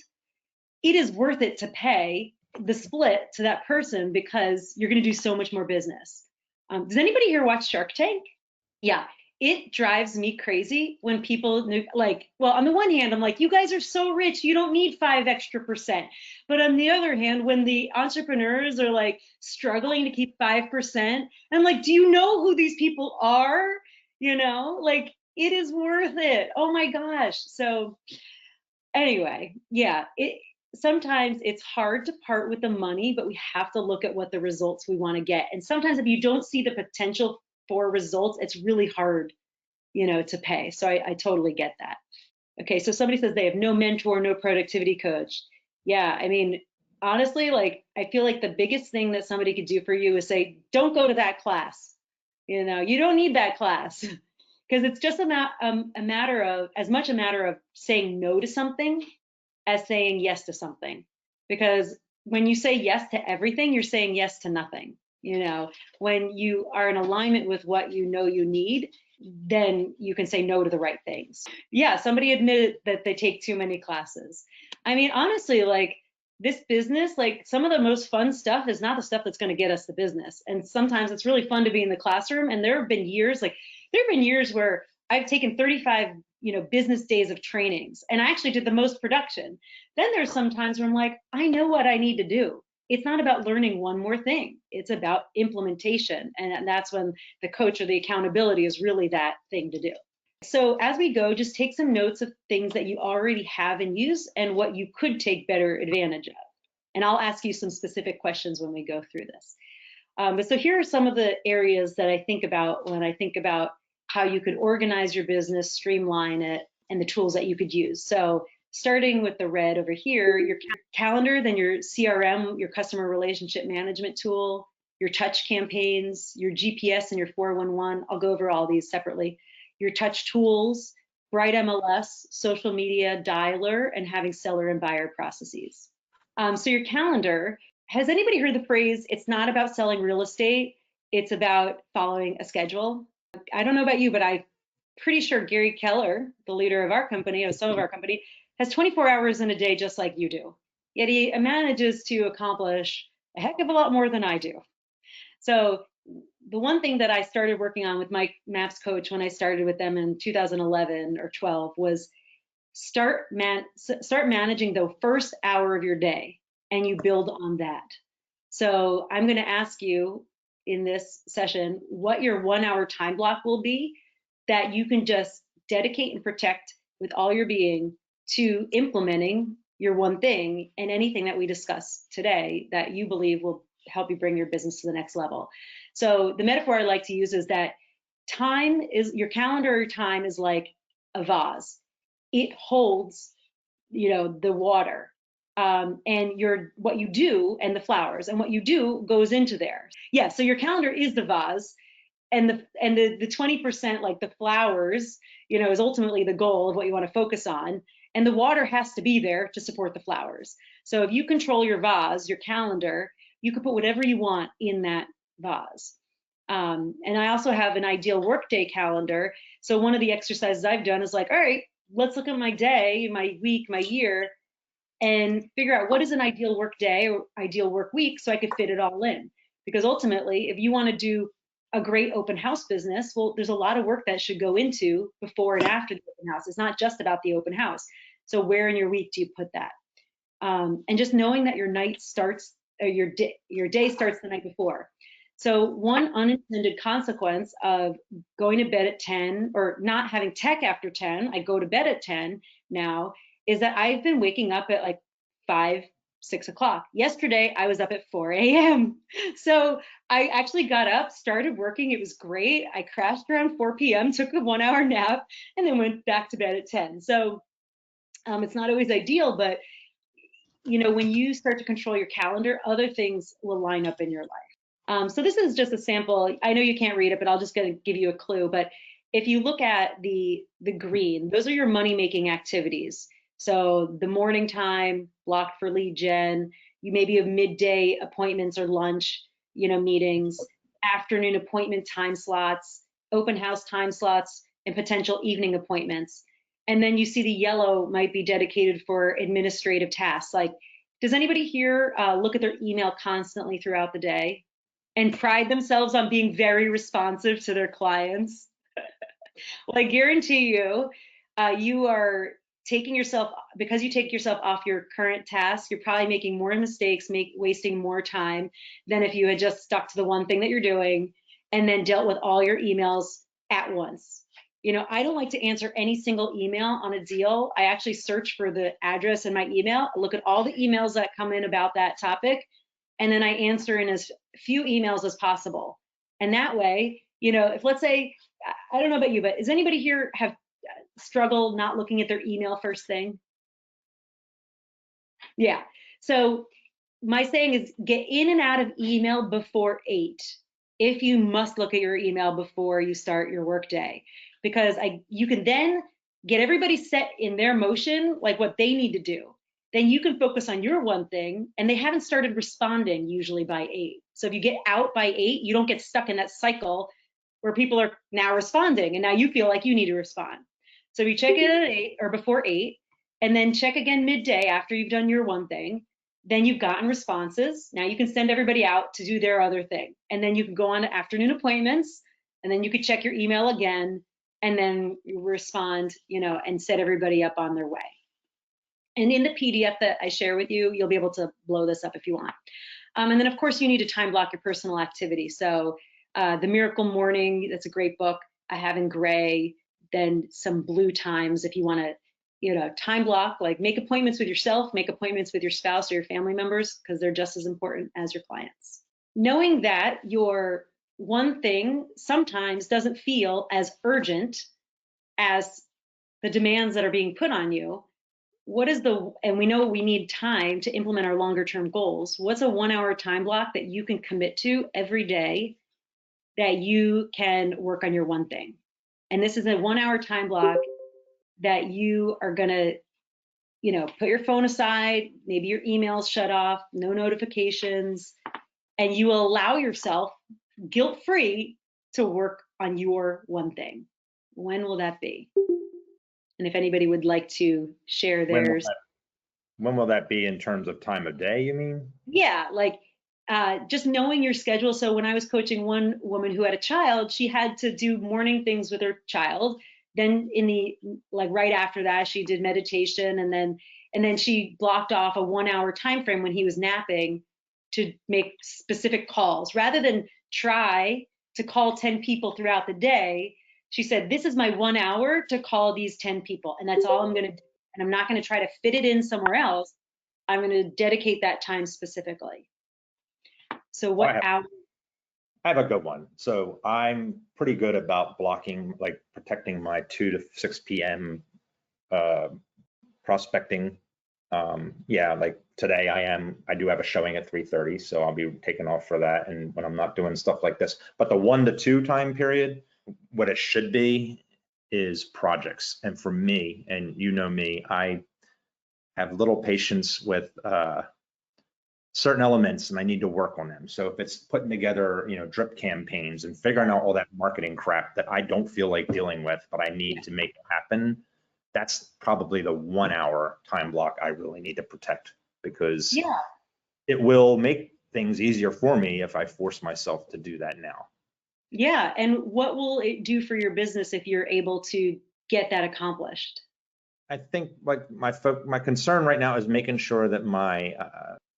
it is worth it to pay the split to that person because you're going to do so much more business. Does anybody here watch Shark Tank? Yeah, it drives me crazy when people on the one hand, I'm like, you guys are so rich, you don't need 5 extra %. But on the other hand, when the entrepreneurs are struggling to keep 5%, I'm like, do you know who these people are? It is worth it. Oh my gosh. So anyway, yeah, sometimes it's hard to part with the money, but we have to look at what the results we want to get. And sometimes if you don't see the potential for results, it's really hard, to pay. So I totally get that. Okay, so somebody says they have no mentor, no productivity coach. Yeah, I mean, honestly, I feel like the biggest thing that somebody could do for you is say, don't go to that class. You don't need that class. Because it's just as much a matter of saying no to something as saying yes to something. Because when you say yes to everything, you're saying yes to nothing. You know, when you are in alignment with what you know you need, then you can say no to the right things. Yeah, somebody admitted that they take too many classes. I mean, honestly, like this business, like some of the most fun stuff is not the stuff that's going to get us the business. And sometimes it's really fun to be in the classroom. And there have been years, where I've taken 35, business days of trainings, and I actually did the most production. Then there's some times where I'm like, I know what I need to do. It's not about learning one more thing. It's about implementation. And that's when the coach or the accountability is really that thing to do. So as we go, just take some notes of things that you already have and use and what you could take better advantage of. And I'll ask you some specific questions when we go through this. But so here are some of the areas that I think about when I think about how you could organize your business, streamline it, and the tools that you could use. So starting with the red over here, your calendar, then your CRM, your customer relationship management tool, your touch campaigns, your GPS and your 411. I'll go over all these separately. Your touch tools, Bright MLS, social media, dialer, and having seller and buyer processes. So your calendar, has anybody heard the phrase, it's not about selling real estate, it's about following a schedule? I don't know about you, but I'm pretty sure Gary Keller, the leader of our company, of some of our company, has 24 hours in a day just like you do. Yet he manages to accomplish a heck of a lot more than I do. So the one thing that I started working on with my MAPS coach when I started with them in 2011 or 12 was start managing the first hour of your day, and you build on that. So I'm going to ask you in this session what your 1 hour time block will be that you can just dedicate and protect with all your being to implementing your one thing and anything that we discuss today that you believe will help you bring your business to the next level. So the metaphor I like to use is that your calendar time is like a vase. It holds, the water, and what you do, and the flowers, and what you do goes into there. Yeah, so your calendar is the vase, and the 20%, like the flowers, is ultimately the goal of what you want to focus on, and the water has to be there to support the flowers. So if you control your vase, your calendar, you can put whatever you want in that vase. And I also have an ideal workday calendar. So one of the exercises I've done is like, all right, let's look at my day, my week, my year, and figure out what is an ideal work day or ideal work week so I could fit it all in. Because ultimately, if you want to do a great open house business, well, there's a lot of work that should go into before and after the open house. It's not just about the open house. So where in your week do you put that? And just knowing that your night starts, or your day starts the night before. So one unintended consequence of going to bed at 10 or not having tech after 10, I go to bed at 10 now, is that I've been waking up at like 5, 6 o'clock. Yesterday, I was up at 4 a.m. So I actually got up, started working. It was great. I crashed around 4 p.m., took a 1 hour nap, and then went back to bed at 10. So it's not always ideal, but when you start to control your calendar, other things will line up in your life. So this is just a sample. I know you can't read it, but I'll just give you a clue. But if you look at the green, those are your money-making activities. So the morning time blocked for lead gen, you maybe have midday appointments or lunch, meetings, afternoon appointment time slots, open house time slots, and potential evening appointments. And then you see the yellow might be dedicated for administrative tasks. Like, does anybody here look at their email constantly throughout the day and pride themselves on being very responsive to their clients? Well, I guarantee you, you are taking yourself, because you take yourself off your current task, you're probably making more mistakes, wasting more time than if you had just stuck to the one thing that you're doing and then dealt with all your emails at once. I don't like to answer any single email on a deal. I actually search for the address in my email, look at all the emails that come in about that topic, and then I answer in as few emails as possible. And that way, if let's say, I don't know about you, but does anybody here have struggled not looking at their email first thing? Yeah. So my saying is get in and out of email before 8 if you must look at your email before you start your workday, because you can then get everybody set in their motion, like what they need to do. then you can focus on your one thing, and they haven't started responding usually by 8. So if you get out by 8, you don't get stuck in that cycle where people are now responding and now you feel like you need to respond. So you check in at 8 or before 8, and then check again midday after you've done your one thing. Then you've gotten responses. Now you can send everybody out to do their other thing. And then you can go on to afternoon appointments, and then you could check your email again, and then you respond, and set everybody up on their way. And in the PDF that I share with you, you'll be able to blow this up if you want. And then of course you need to time block your personal activity. So The Miracle Morning, that's a great book I have in gray, then some blue times if you want to, time block, like make appointments with yourself, make appointments with your spouse or your family members, because they're just as important as your clients. Knowing that your one thing sometimes doesn't feel as urgent as the demands that are being put on you, and we know we need time to implement our longer term goals. What's a 1 hour time block that you can commit to every day that you can work on your one thing? And this is a 1 hour time block that you are gonna, put your phone aside, maybe your emails shut off, no notifications, and you will allow yourself guilt-free to work on your one thing. When will that be? And if anybody would like to share theirs. When will that be in terms of time of day, you mean? Yeah, like just knowing your schedule. So when I was coaching one woman who had a child, she had to do morning things with her child. Then right after that, she did meditation, and then she blocked off a 1 hour time frame when he was napping to make specific calls. Rather than try to call 10 people throughout the day, she said, this is my 1 hour to call these 10 people, and that's all I'm going to do. And I'm not going to try to fit it in somewhere else. I'm going to dedicate that time specifically. So what hour? I have a good one. So I'm pretty good about blocking, like protecting my 2 to 6 p.m. Prospecting. Like today I do have a showing at 3:30, so I'll be taking off for that. And when I'm not doing stuff like this, but the 1 to 2 time period, what it should be is projects. And for me, and you know me, I have little patience with certain elements, and I need to work on them. So if it's putting together, drip campaigns and figuring out all that marketing crap that I don't feel like dealing with, but I need to make it happen, that's probably the 1 hour time block I really need to protect, because it will make things easier for me if I force myself to do that now. Yeah, and what will it do for your business if you're able to get that accomplished? I think like my concern right now is making sure that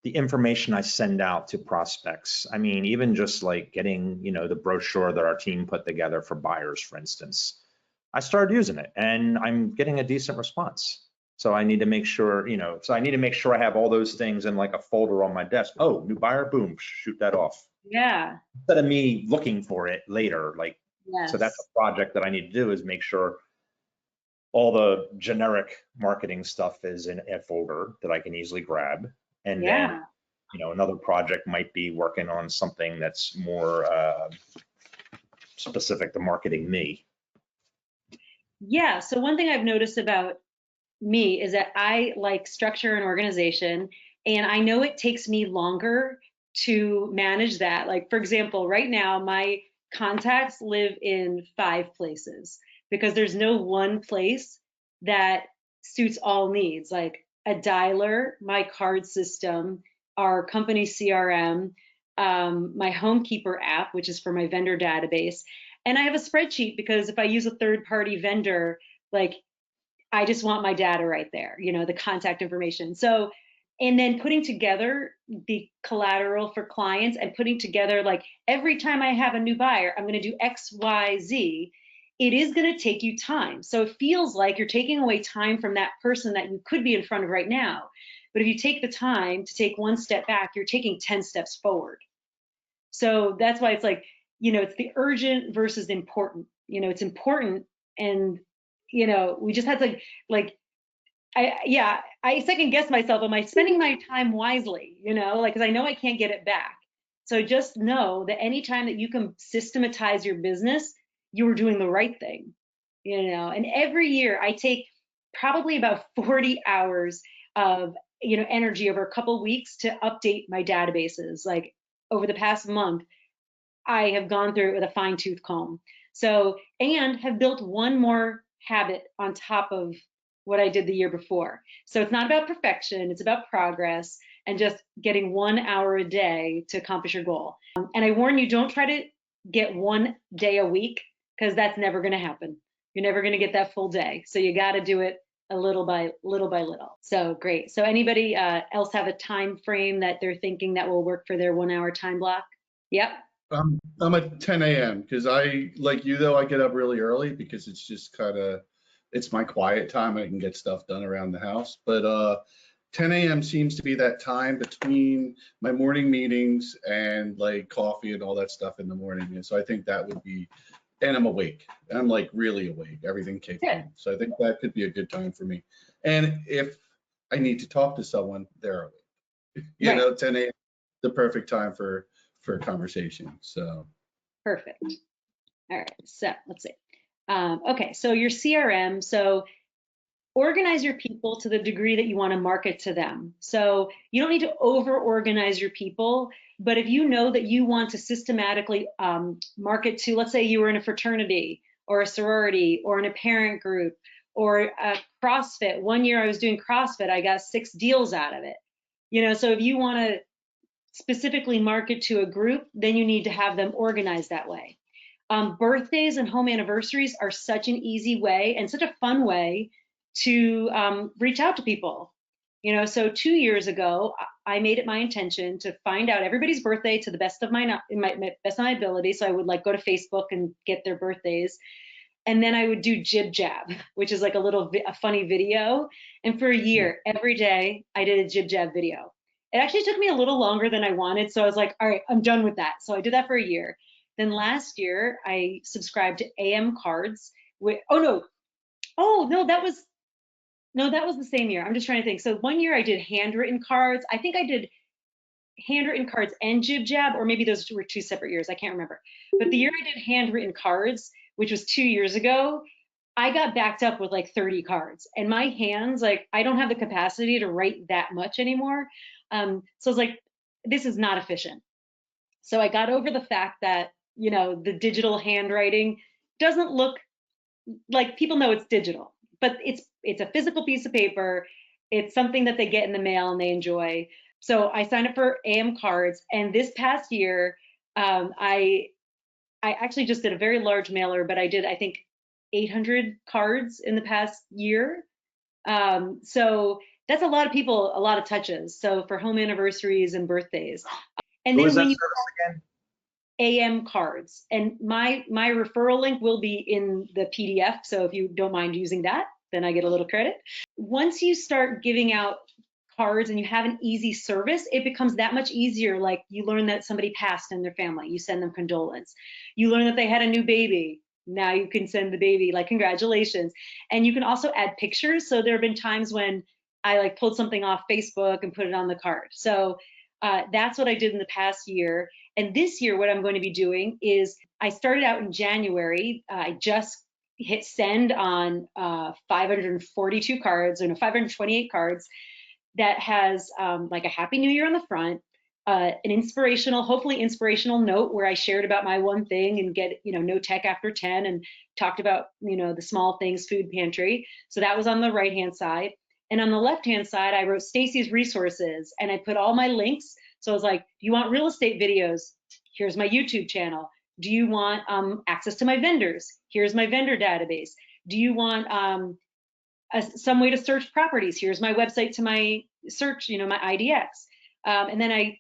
the information I send out to prospects, I mean, even just like getting, the brochure that our team put together for buyers, for instance, I started using it and I'm getting a decent response. So I need to make sure, I have all those things in like a folder on my desk. Oh, new buyer, boom, shoot that off. Yeah. Instead of me looking for it later, yes. So that's a project that I need to do, is make sure all the generic marketing stuff is in a folder that I can easily grab. And then, another project might be working on something that's more specific to marketing me. Yeah, so one thing I've noticed about me is that I like structure and organization, and I know it takes me longer to manage that. Like, for example, right now, my contacts live in 5 places because there's no one place that suits all needs, like a dialer, my card system, our company CRM, my Homekeeper app, which is for my vendor database. And I have a spreadsheet because if I use a third-party vendor, like I just want my data right there, the contact information. So, and then putting together the collateral for clients and putting together, like every time I have a new buyer, I'm going to do X, Y, Z. It is going to take you time. So it feels like you're taking away time from that person that you could be in front of right now. But if you take the time to take 1 step back, you're taking 10 steps forward. So that's why it's like, it's the urgent versus important. It's important, and we just had to I second guess myself. Am I spending my time wisely? Because I know I can't get it back. So just know that anytime that you can systematize your business, you are doing the right thing. And every year I take probably about 40 hours of energy over a couple weeks to update my databases. Like over the past month, I have gone through it with a fine tooth comb. So, and have built one more habit on top of what I did the year before. So it's not about perfection, it's about progress and just getting 1 hour a day to accomplish your goal. And I warn you, don't try to get 1 day a week because that's never going to happen. You're never going to get that full day. So you got to do it a little by little. So great. So anybody else have a time frame that they're thinking that will work for their 1 hour time block? Yep. I'm at 10 a.m. because I, like you though, I get up really early because it's just kind of, it's my quiet time. I can get stuff done around the house. But 10 a.m. seems to be that time between my morning meetings and like coffee and all that stuff in the morning. And so I think that would be, and I'm awake. I'm like really awake. Everything kicks in. So I think that could be a good time for me. And if I need to talk to someone, they're awake. You Right. know, 10 a.m. the perfect time for a conversation. So Perfect. All right. So let's see. Okay. So your CRM. So organize your people to the degree that you want to market to them. So you don't need to over organize your people, but if you know that you want to systematically market to, let's say you were in a fraternity or a sorority or in a parent group or a CrossFit. One year I was doing CrossFit, I got 6 deals out of it. So if you want to specifically market to a group, then you need to have them organized that way. Birthdays and home anniversaries are such an easy way and such a fun way to reach out to people. So 2 years ago, I made it my intention to find out everybody's birthday to the best of my best of my ability. So I would like go to Facebook and get their birthdays. And then I would do jib jab, which is like a funny video. And for a year, every day I did a jib jab video. It actually took me a little longer than I wanted. So I was like, all right, I'm done with that. So I did that for a year. Then last year I subscribed to AM cards. Oh no, that was the same year. I'm just trying to think. So one year I did handwritten cards. I think I did handwritten cards and jib jab, or maybe those were 2 separate years. I can't remember. But the year I did handwritten cards, which was 2 years ago, I got backed up with like 30 cards, and my hands, like, I don't have the capacity to write that much anymore. So I was like, this is not efficient. So I got over the fact that, the digital handwriting doesn't look like, people know it's digital, but it's a physical piece of paper. It's something that they get in the mail and they enjoy. So I signed up for AM cards, and this past year, I actually just did a very large mailer, but I did, I think, 800 cards in the past year. So that's a lot of people, a lot of touches. So for home anniversaries and birthdays. And What then was that when you service again? AM cards, and my referral link will be in the PDF. So if you don't mind using that, then I get a little credit. Once you start giving out cards and you have an easy service, it becomes that much easier. Like, you learn that somebody passed in their family, you send them condolence. You learn that they had a new baby. Now you can send the baby like congratulations. And you can also add pictures. So there have been times when I like pulled something off Facebook and put it on the card. So that's what I did in the past year. And this year, what I'm going to be doing is, I started out in January. I just hit send on 542 cards, 528 cards, that has like a Happy New Year on the front, an inspirational, hopefully inspirational note where I shared about my one thing and get, no tech after 10, and talked about, the small things, food pantry. So that was on the right-hand side. And on the left-hand side, I wrote Stacy's resources, and I put all my links. So I was like, do you want real estate videos? Here's my YouTube channel. Do you want access to my vendors? Here's my vendor database. Do you want some way to search properties? Here's my website to my search, my IDX. And then I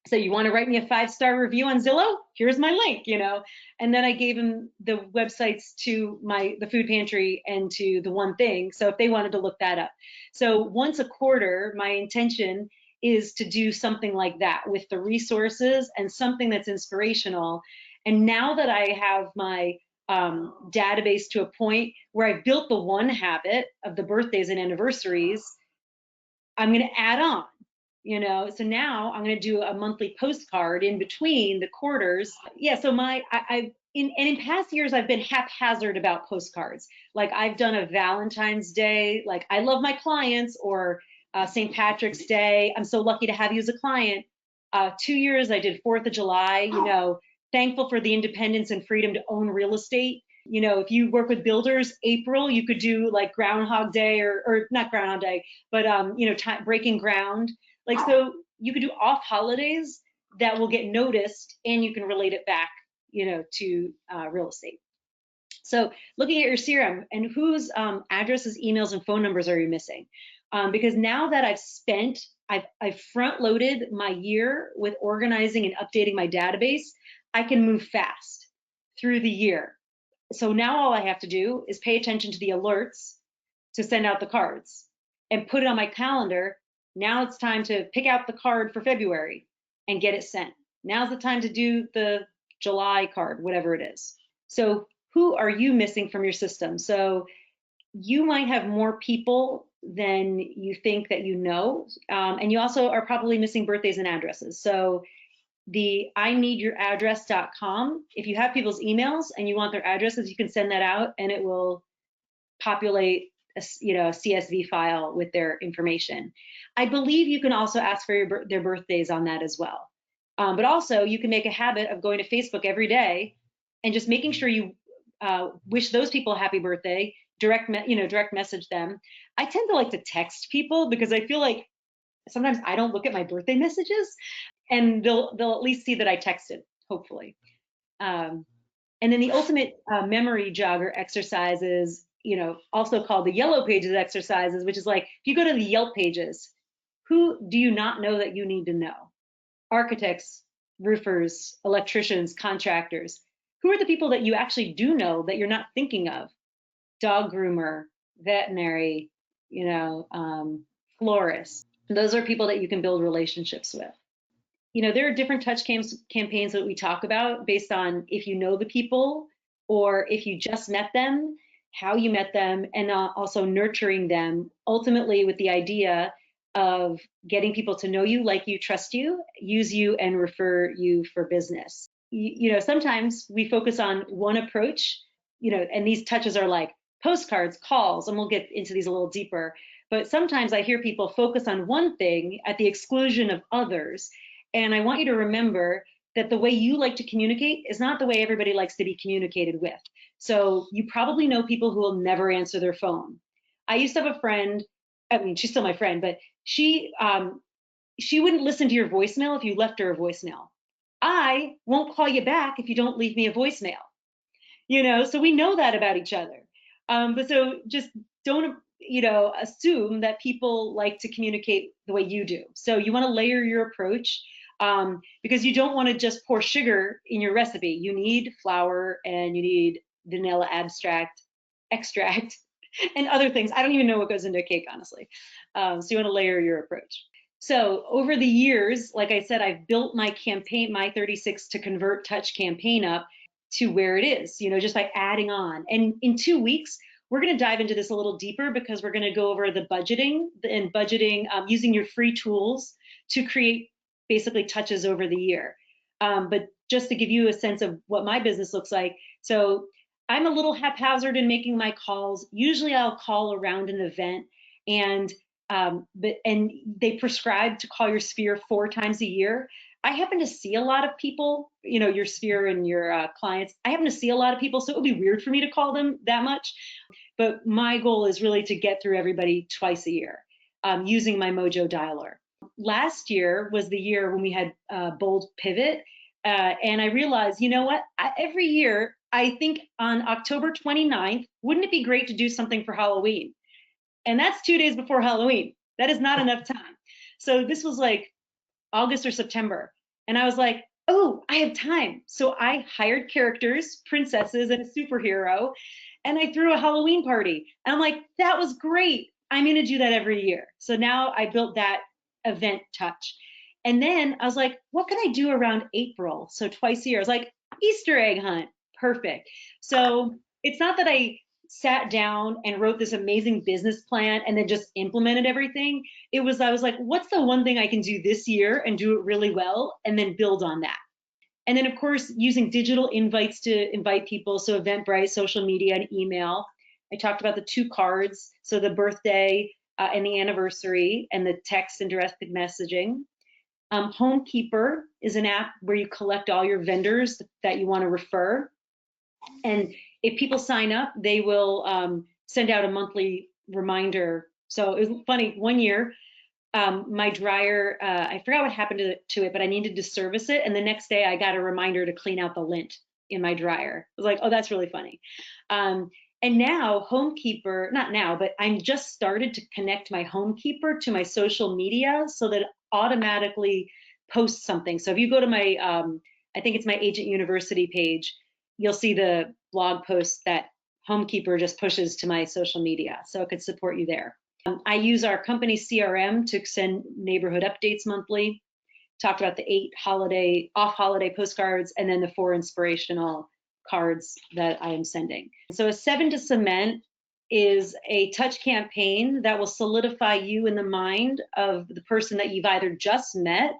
said, you want to write me a 5-star review on Zillow? Here's my link, And then I gave them the websites to the food pantry and to the one thing. So if they wanted to look that up. So once a quarter, my intention is to do something like that with the resources and something that's inspirational. And now that I have my database to a point where I've built the one habit of the birthdays and anniversaries, I'm going to add on. So now I'm going to do a monthly postcard in between the quarters. Yeah. So in past years, I've been haphazard about postcards. Like, I've done a Valentine's Day, like, I love my clients, or St. Patrick's Day. I'm so lucky to have you as a client. 2 years I did 4th of July, thankful for the independence and freedom to own real estate. If you work with builders, April, you could do like Groundhog Day or not Groundhog Day, but, breaking ground. Like, so you could do off holidays that will get noticed and you can relate it back, to real estate. So looking at your CRM and whose addresses, emails, and phone numbers are you missing? Because now that I've front loaded my year with organizing and updating my database, I can move fast through the year. So now all I have to do is pay attention to the alerts to send out the cards and put it on my calendar. Now it's time to pick out the card for February and get it sent. Now's the time to do the July card, whatever it is. So who are you missing from your system? So you might have more people than you think that you know. And you also are probably missing birthdays and addresses. So the ineedyouraddress.com, if you have people's emails and you want their addresses, you can send that out and it will populate a CSV file with their information. I believe you can also ask for their birthdays on that as well. But also you can make a habit of going to Facebook every day and just making sure you wish those people a happy birthday, direct message them. I tend to like to text people because I feel like sometimes I don't look at my birthday messages and they'll at least see that I texted, hopefully. And then the ultimate memory jogger exercises, also called the Yellow Pages exercises, which is like, if you go to the Yelp pages, who do you not know that you need to know? Architects, roofers, electricians, contractors. Who are the people that you actually do know that you're not thinking of? Dog groomer, veterinary, florist. Those are people that you can build relationships with. There are different touch campaigns that we talk about based on if you know the people or if you just met them, how you met them, and also nurturing them, ultimately with the idea of getting people to know you, like you, trust you, use you, and refer you for business. Sometimes we focus on one approach, and these touches are like postcards, calls, and we'll get into these a little deeper. But sometimes I hear people focus on one thing at the exclusion of others. And I want you to remember that the way you like to communicate is not the way everybody likes to be communicated with. So you probably know people who will never answer their phone. I used to have a friend, she's still my friend, but she wouldn't listen to your voicemail if you left her a voicemail. I won't call you back if you don't leave me a voicemail. So we know that about each other. But so just don't, assume that people like to communicate the way you do. So you want to layer your approach because you don't want to just pour sugar in your recipe. You need flour and you need vanilla extract, and other things. I don't even know what goes into a cake, honestly. So you want to layer your approach. So over the years, like I said, I've built my campaign, my 36 to Convert Touch campaign up to where it is, just by adding on. And in 2 weeks, we're going to dive into this a little deeper because we're going to go over the budgeting using your free tools to create basically touches over the year. But just to give you a sense of what my business looks like. So I'm a little haphazard in making my calls. Usually I'll call around an event and they prescribe to call your sphere 4 times a year. I happen to see a lot of people, your sphere and your clients. I happen to see a lot of people, so it would be weird for me to call them that much. But my goal is really to get through everybody twice a year using my Mojo dialer. Last year was the year when we had Bold Pivot. And I realized, every year, I think on October 29th, wouldn't it be great to do something for Halloween? And that's 2 days before Halloween. That is not enough time. So this was like August or September. And I was like, oh, I have time. So I hired characters, princesses, and a superhero, and I threw a Halloween party. And I'm like, that was great. I'm going to do that every year. So now I built that event touch. And then I was like, what can I do around April? So twice a year. I was like, Easter egg hunt. Perfect. So it's not that I sat down and wrote this amazing business plan and then just implemented everything. I was like, what's the one thing I can do this year and do it really well and then build on that? And then of course, using digital invites to invite people. So Eventbrite, social media, and email. I talked about the 2 cards. So the birthday and the anniversary and the text and direct messaging. Homekeeper is an app where you collect all your vendors that you want to refer. And if people sign up, they will send out a monthly reminder. So it was funny, one year, my dryer, I forgot what happened to it, but I needed to service it. And the next day I got a reminder to clean out the lint in my dryer. I was like, oh, that's really funny. And now Homekeeper, not now, but I'm just started to connect my Homekeeper to my social media so that it automatically posts something. So if you go to my, I think it's my Agent University page, you'll see the blog post that Homekeeper just pushes to my social media. So it could support you there. I use our company CRM to send neighborhood updates monthly. Talked about the 8 off-holiday postcards and then the 4 inspirational cards that I am sending. So a 7 to Cement is a touch campaign that will solidify you in the mind of the person that you've either just met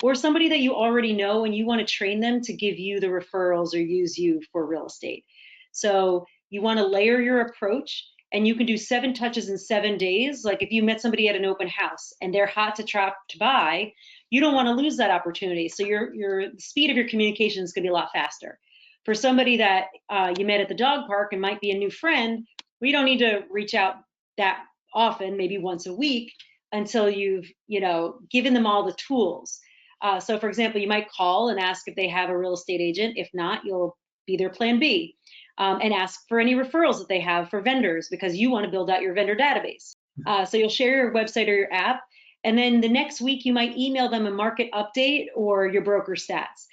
or somebody that you already know and you want to train them to give you the referrals or use you for real estate. So you want to layer your approach, and you can do 7 touches in 7 days. Like if you met somebody at an open house and they're hot to buy, you don't want to lose that opportunity. So your speed of your communication is going to be a lot faster. For somebody that you met at the dog park and might be a new friend, we don't need to reach out that often, maybe once a week, until you've given them all the tools. So for example, you might call and ask if they have a real estate agent. If not, you'll be their plan B. And ask for any referrals that they have for vendors because you want to build out your vendor database. So you'll share your website or your app. And then the next week, you might email them a market update or your broker stats.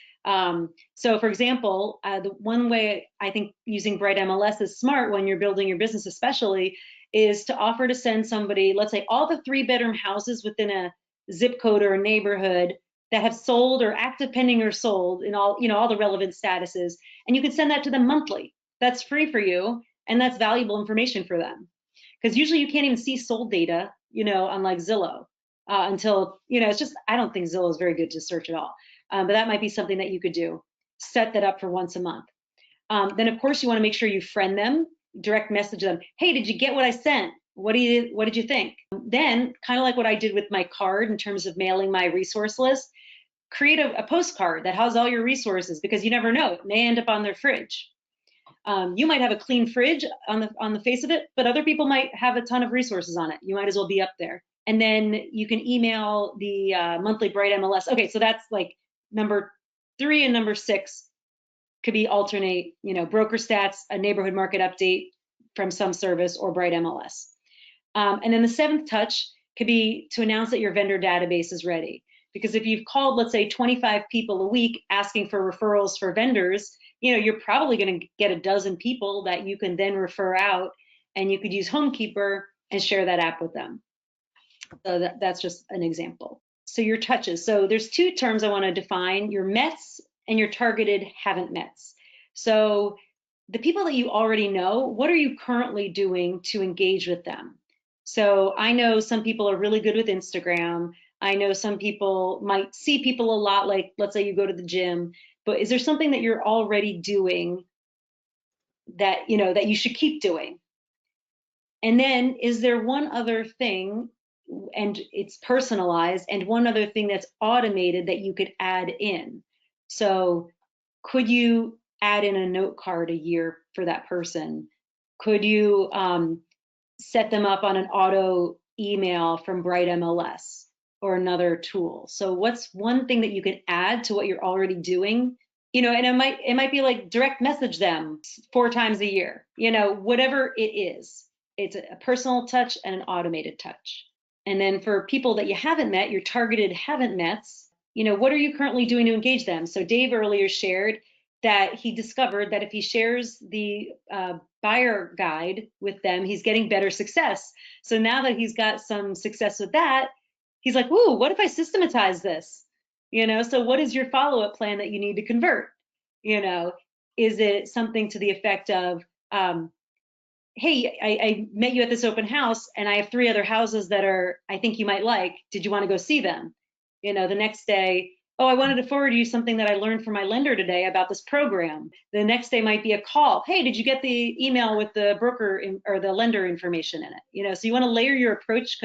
So for example, the one way I think using Bright MLS is smart when you're building your business especially is to offer to send somebody, let's say all the 3-bedroom houses within a zip code or a neighborhood that have sold or active pending or sold in all the relevant statuses. And you can send that to them monthly. That's free for you, and that's valuable information for them. Because usually you can't even see sold data, on like Zillow until, it's just, I don't think Zillow is very good to search at all. But that might be something that you could do. Set that up for once a month. Then of course you want to make sure you friend them, direct message them. Hey, did you get what I sent? What did you think? Then kind of like what I did with my card in terms of mailing my resource list, create a postcard that has all your resources because you never know, it may end up on their fridge. You might have a clean fridge on the face of it, but other people might have a ton of resources on it. You might as well be up there. And then you can email the monthly Bright MLS. Okay, so that's like number 3 and number 6 could be alternate, broker stats, a neighborhood market update from some service or Bright MLS. And then the 7th touch could be to announce that your vendor database is ready. Because if you've called, let's say 25 people a week asking for referrals for vendors, you're probably going to get a dozen people that you can then refer out, and you could use Homekeeper and share that app with them. So that's just an example. So your touches. So there's 2 terms I want to define, your METs and your targeted haven't mets. So the people that you already know, what are you currently doing to engage with them? So I know some people are really good with Instagram. I know some people might see people a lot, like let's say you go to the gym, but is there something that you're already doing that, that you should keep doing? And then is there one other thing, and it's personalized, and one other thing that's automated that you could add in? So could you add in a note card a year for that person? Could you set them up on an auto email from Bright MLS or another tool? So what's one thing that you can add to what you're already doing? And it might be like direct message them 4 times a year, whatever it is. It's a personal touch and an automated touch. And then for people that you haven't met, your targeted haven't mets, what are you currently doing to engage them? So Dave earlier shared that he discovered that if he shares the buyer guide with them, he's getting better success. So now that he's got some success with that, he's like, ooh, what if I systematize this? So what is your follow-up plan that you need to convert? Is it something to the effect of, hey, I met you at this open house and I have 3 other houses that I think you might like. Did you want to go see them? The next day, Oh, I wanted to forward you something that I learned from my lender today about this program. The next day might be a call. Hey, did you get the email with the broker or the lender information in it? So you want to layer your approach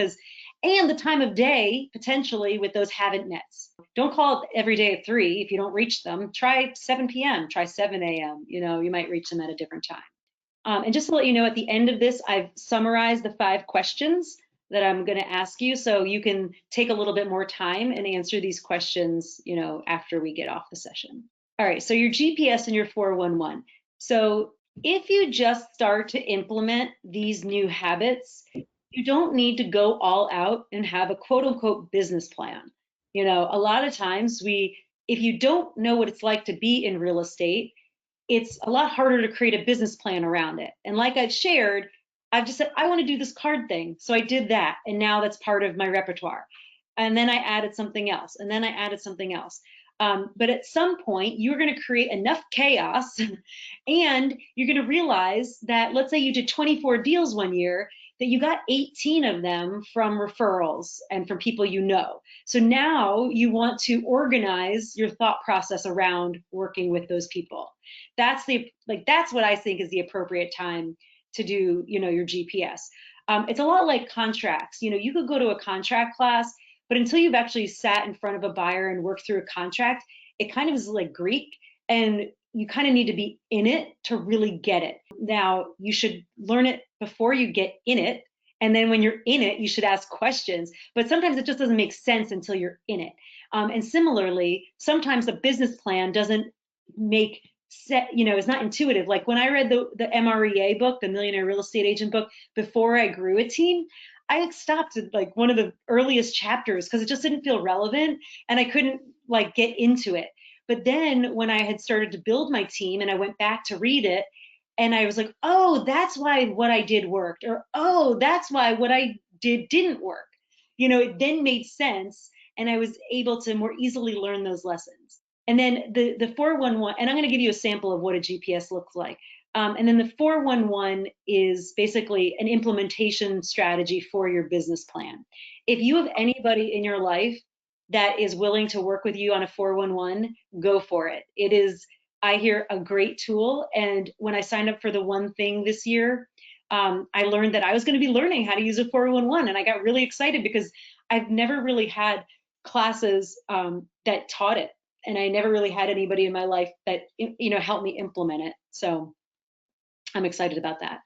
and the time of day potentially with those haven't mets. Don't call it every day at 3 if you don't reach them. Try 7 p.m., try 7 a.m. You might reach them at a different time. And just to let you know, at the end of this, I've summarized the 5 questions that I'm going to ask you, so you can take a little bit more time and answer these questions, after we get off the session. All right, so your GPS and your 411. So if you just start to implement these new habits, you don't need to go all out and have a quote unquote business plan. A lot of times if you don't know what it's like to be in real estate, it's a lot harder to create a business plan around it. And like I've shared, I've just said, I want to do this card thing. So I did that. And now that's part of my repertoire. And then I added something else. And then I added something else. But at some point, you're going to create enough chaos and you're going to realize that, let's say you did 24 deals one year, that you got 18 of them from referrals and from people you know. So now you want to organize your thought process around working with those people. That's what I think is the appropriate time to do, your GPS. It's a lot like contracts. You could go to a contract class, but until you've actually sat in front of a buyer and worked through a contract, it kind of is like Greek, and you kind of need to be in it to really get it. Now, you should learn it before you get in it. And then when you're in it, you should ask questions. But sometimes it just doesn't make sense until you're in it. And similarly, sometimes a business plan doesn't make sense, it's not intuitive. Like when I read the MREA book, the Millionaire Real Estate Agent book, before I grew a team, I stopped at like one of the earliest chapters because it just didn't feel relevant and I couldn't get into it. But then when I had started to build my team and I went back to read it, and I was like, oh, that's why what I did worked, or oh, that's why what I did didn't work. It then made sense, and I was able to more easily learn those lessons. And then the 411, and I'm going to give you a sample of what a GPS looks like. And then the 411 is basically an implementation strategy for your business plan. If you have anybody in your life that is willing to work with you on a 411, go for it. It is, I hear, a great tool. And when I signed up for the one thing this year, I learned that I was going to be learning how to use a 411. And I got really excited because I've never really had classes that taught it. And I never really had anybody in my life that, helped me implement it. So I'm excited about that.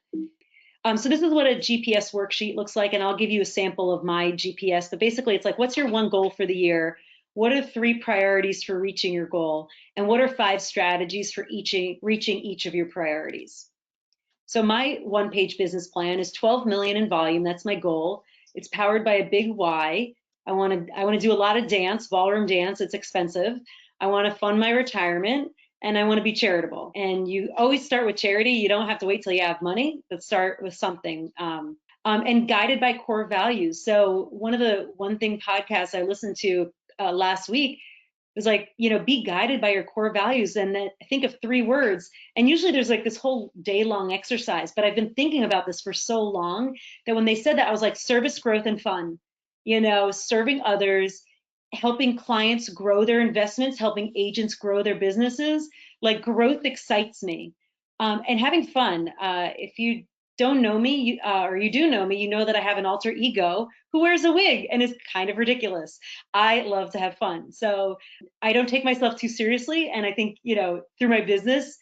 So this is what a GPS worksheet looks like, and I'll give you a sample of my GPS. But basically, it's like, what's your one goal for the year? What are 3 priorities for reaching your goal? And what are 5 strategies for reaching each of your priorities? So my one-page business plan is 12 million in volume. That's my goal. It's powered by a big why. I want to do a lot of dance, ballroom dance. It's expensive. I want to fund my retirement. And I want to be charitable. And you always start with charity. You don't have to wait till you have money, but start with something. And guided by core values. So one thing podcasts I listened to last week was like, be guided by your core values. And then think of 3 words. And usually there's like this whole day-long exercise. But I've been thinking about this for so long that when they said that, I was like, service, growth, and fun. Serving others, helping clients grow their investments, helping agents grow their businesses. Like, growth excites me. And having fun. If you don't know me, or you do know me, you know that I have an alter ego who wears a wig and is kind of ridiculous. I love to have fun. So I don't take myself too seriously. And I think, through my business,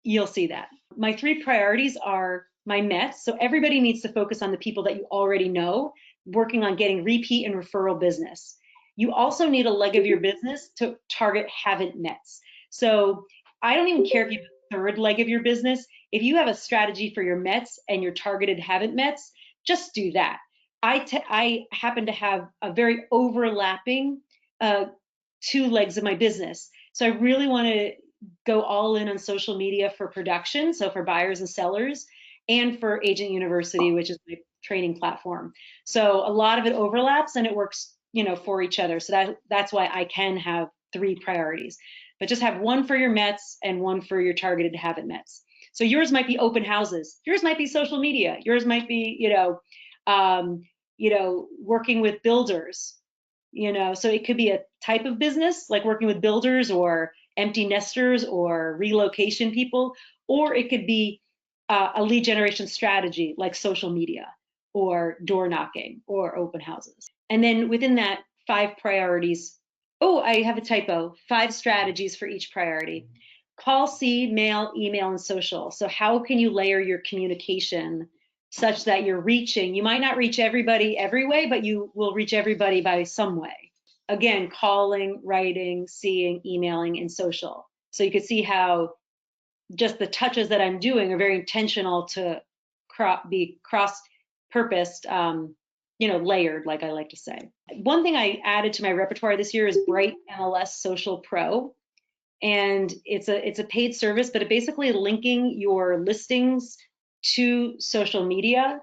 you'll see that. My 3 priorities are my METs. So everybody needs to focus on the people that you already know, working on getting repeat and referral business. You also need a leg of your business to target haven't mets. So I don't even care if you have a 3rd leg of your business. If you have a strategy for your mets and your targeted haven't mets, just do that. I happen to have a very overlapping 2 legs of my business. So I really want to go all in on social media for production, so for buyers and sellers, and for Agent University, which is my training platform. So a lot of it overlaps and it works for each other. So that's why I can have 3 priorities, but just have 1 for your mets and 1 for your targeted haven't mets. So yours might be open houses. Yours might be social media. Yours might be, working with builders, so it could be a type of business, like working with builders or empty nesters or relocation people, or it could be a lead generation strategy like social media or door knocking or open houses. And then within that, 5 priorities. Oh, I have a typo. 5 strategies for each priority. Call, see, mail, email, and social. So how can you layer your communication such that you're reaching? You might not reach everybody every way, but you will reach everybody by some way. Again, calling, writing, seeing, emailing, and social. So you can see how just the touches that I'm doing are very intentional to be cross-purposed, layered, like I like to say. One thing I added to my repertoire this year is Bright MLS Social Pro. And it's a paid service, but it basically linking your listings to social media.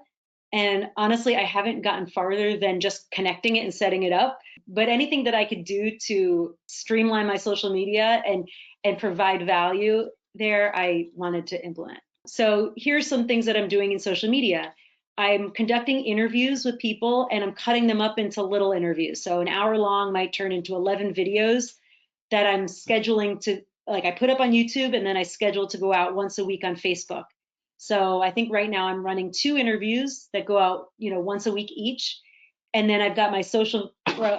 And honestly, I haven't gotten farther than just connecting it and setting it up. But anything that I could do to streamline my social media and provide value there, I wanted to implement. So here's some things that I'm doing in social media. I'm conducting interviews with people and I'm cutting them up into little interviews. So an hour long might turn into 11 videos that I'm scheduling to, like I put up on YouTube and then I schedule to go out once a week on Facebook. So I think right now I'm running 2 interviews that go out, once a week each. And then I've got my social pro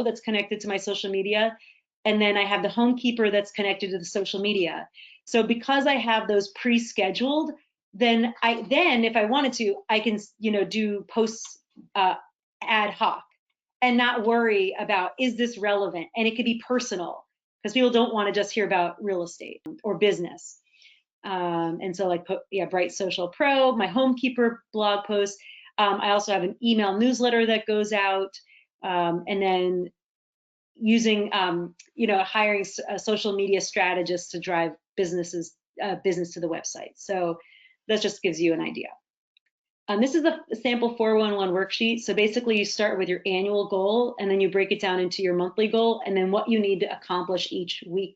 that's connected to my social media. And then I have the homekeeper that's connected to the social media. So because I have those pre-scheduled, then if I wanted to, I can, do posts ad hoc and not worry about, is this relevant? And it could be personal because people don't want to just hear about real estate or business. And so Bright Social Pro, my homekeeper blog post. I also have an email newsletter that goes out, and then using, hiring a social media strategist to drive business to the website. So that just gives you an idea. This is a sample 411 worksheet. So basically you start with your annual goal and then you break it down into your monthly goal and then what you need to accomplish each week.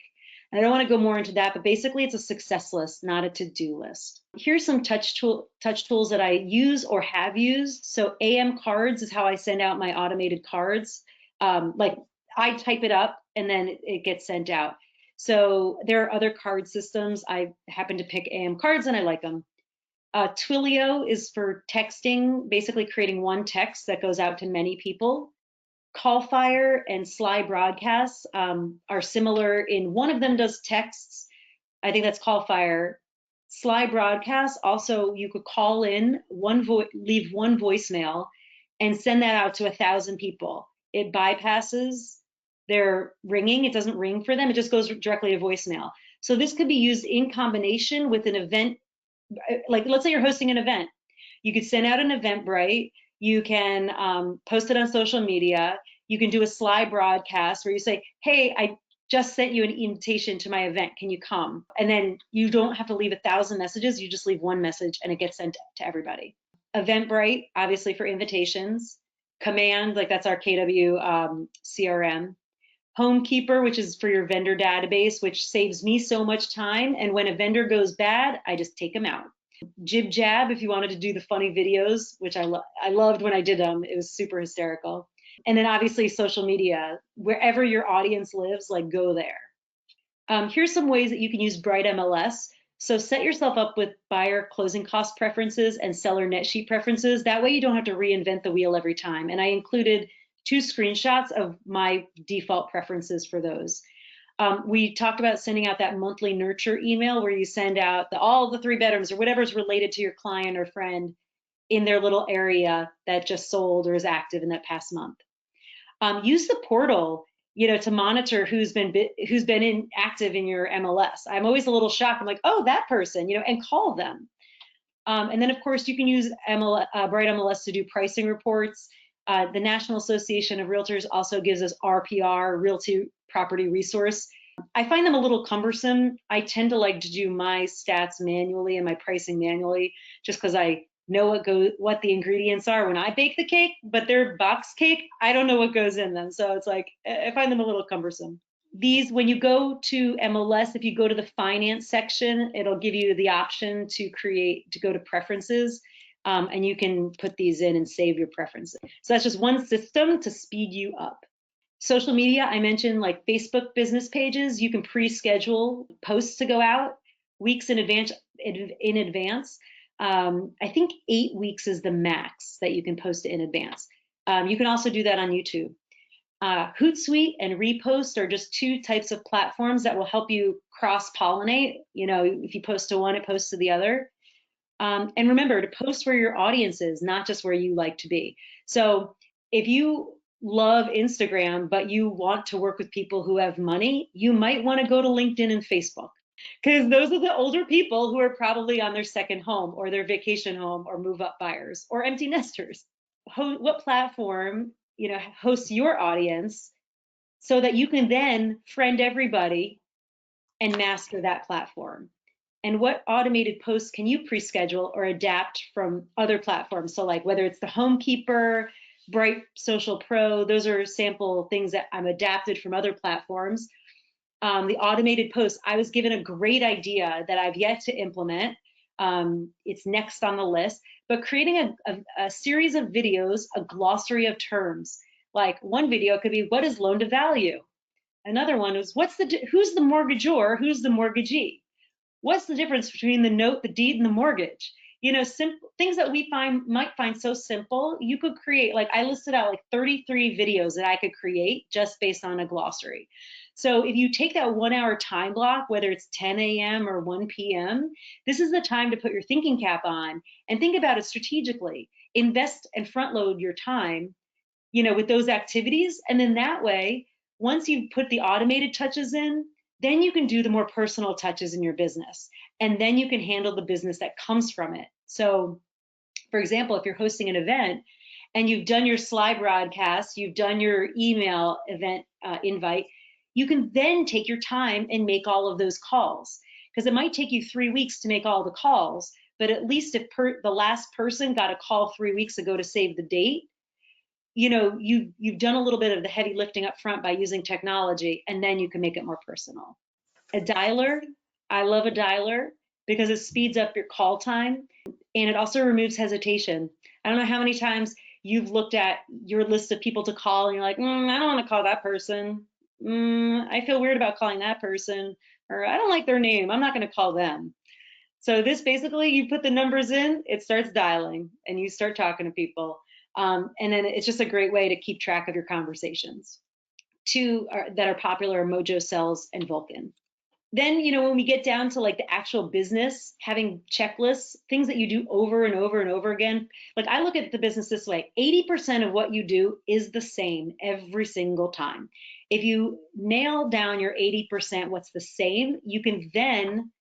And I don't want to go more into that, but basically it's a success list, not a to-do list. Here's some touch tools that I use or have used. So AM cards is how I send out my automated cards. I type it up and then it gets sent out. So there are other card systems. I happen to pick AM cards and I like them. Twilio is for texting, basically creating one text that goes out to many people. Callfire and Sly Broadcasts are similar in one of them does texts. I think that's Callfire. Sly Broadcasts, also you could call in, leave one voicemail and send that out to 1,000 people. It bypasses their ringing. It doesn't ring for them. It just goes directly to voicemail. So this could be used in combination with an event. Like let's say you're hosting an event, you could send out an Eventbrite, you can post it on social media, you can do a Sly broadcast where you say, hey, I just sent you an invitation to my event, can you come? And then you don't have to leave 1,000 messages, you just leave one message and it gets sent to everybody. Eventbrite, obviously for invitations. Command, like that's our KW CRM. Homekeeper, which is for your vendor database, which saves me so much time. And when a vendor goes bad, I just take them out. Jib Jab, if you wanted to do the funny videos, which I loved when I did them. It was super hysterical. And then obviously social media, wherever your audience lives, like go there. Here's some ways that you can use Bright MLS. So set yourself up with buyer closing cost preferences and seller net sheet preferences. That way you don't have to reinvent the wheel every time. And I included 2 screenshots of my default preferences for those. We talked about sending out that monthly nurture email where you send out all the 3 bedrooms or whatever's related to your client or friend in their little area that just sold or is active in that past month. Use the portal, to monitor who's been active in your MLS. I'm always a little shocked. I'm like, oh, that person, and call them. And then of course you can use Bright MLS to do pricing reports. The National Association of Realtors also gives us RPR, Realty Property Resource. I find them a little cumbersome. I tend to like to do my stats manually and my pricing manually, just because I know what the ingredients are when I bake the cake, but their box cake, I don't know what goes in them. So it's like, I find them a little cumbersome. These, when you go to MLS, if you go to the finance section, it'll give you the option to go to preferences. And you can put these in and save your preferences. So that's just one system to speed you up. Social media, I mentioned like Facebook business pages. You can pre-schedule posts to go out weeks in advance. I think 8 weeks is the max that you can post in advance. You can also do that on YouTube. Hootsuite and Repost are just two types of platforms that will help you cross-pollinate. You know, if you post to one, it posts to the other. And remember to post where your audience is, not just where you like to be. So if you love Instagram, but you want to work with people who have money, you might want to go to LinkedIn and Facebook, because those are the older people who are probably on their second home or their vacation home or move up buyers or empty nesters. What platform, you know, hosts your audience so that you can then friend everybody and master that platform? And what automated posts can you pre-schedule or adapt from other platforms? So like whether it's the Homekeeper, Bright Social Pro, those are sample things that I'm adapted from other platforms. The automated posts, I was given a great idea that I've yet to implement. It's next on the list, but creating a series of videos, a glossary of terms. Like one video could be, what is loan to value? Another one is, who's the mortgagor, who's the mortgagee? What's the difference between the note, the deed, and the mortgage? You know, simple things that we might find so simple. You could create, like I listed out like 33 videos that I could create just based on a glossary. So if you take that 1 hour time block, whether it's 10 a.m. or 1 p.m., this is the time to put your thinking cap on and think about it strategically. Invest and front load your time, you know, with those activities. And then that way, once you've put the automated touches in, then you can do the more personal touches in your business. And then you can handle the business that comes from it. So for example, if you're hosting an event and you've done your slide broadcast, you've done your email event invite, you can then take your time and make all of those calls. Because it might take you 3 weeks to make all the calls, but at least if the last person got a call 3 weeks ago to save the date, you know, you've done a little bit of the heavy lifting up front by using technology, and then you can make it more personal. A dialer, I love a dialer because it speeds up your call time, and it also removes hesitation. I don't know how many times you've looked at your list of people to call and you're like, I don't want to call that person. I feel weird about calling that person, or I don't like their name, I'm not going to call them. So this basically, you put the numbers in, it starts dialing, and you start talking to people. And then it's just a great way to keep track of your conversations. Two that are popular are Mojo Cells and Vulcan. Then, you know, when we get down to like the actual business, having checklists, things that you do over and over and over again. Like I look at the business this way, 80% of what you do is the same every single time. If you nail down your 80%, what's the same, you can then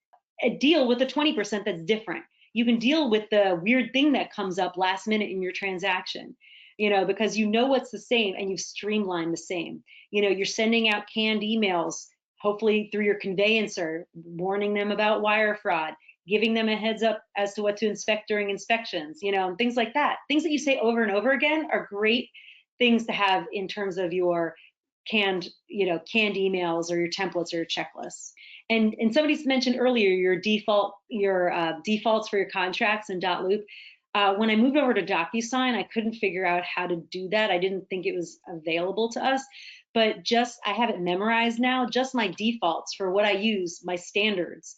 deal with the 20% that's different. You can deal with the weird thing that comes up last minute in your transaction, you know, because you know what's the same and you've streamlined the same. You know, you're sending out canned emails, hopefully through your conveyancer, warning them about wire fraud, giving them a heads up as to what to inspect during inspections, you know, and things like that. Things that you say over and over again are great things to have in terms of your canned emails or your templates or your checklists. And somebody's mentioned earlier your defaults for your contracts in .loop. When I moved over to DocuSign, I couldn't figure out how to do that. I didn't think it was available to us, but I have it memorized now, just my defaults for what I use, my standards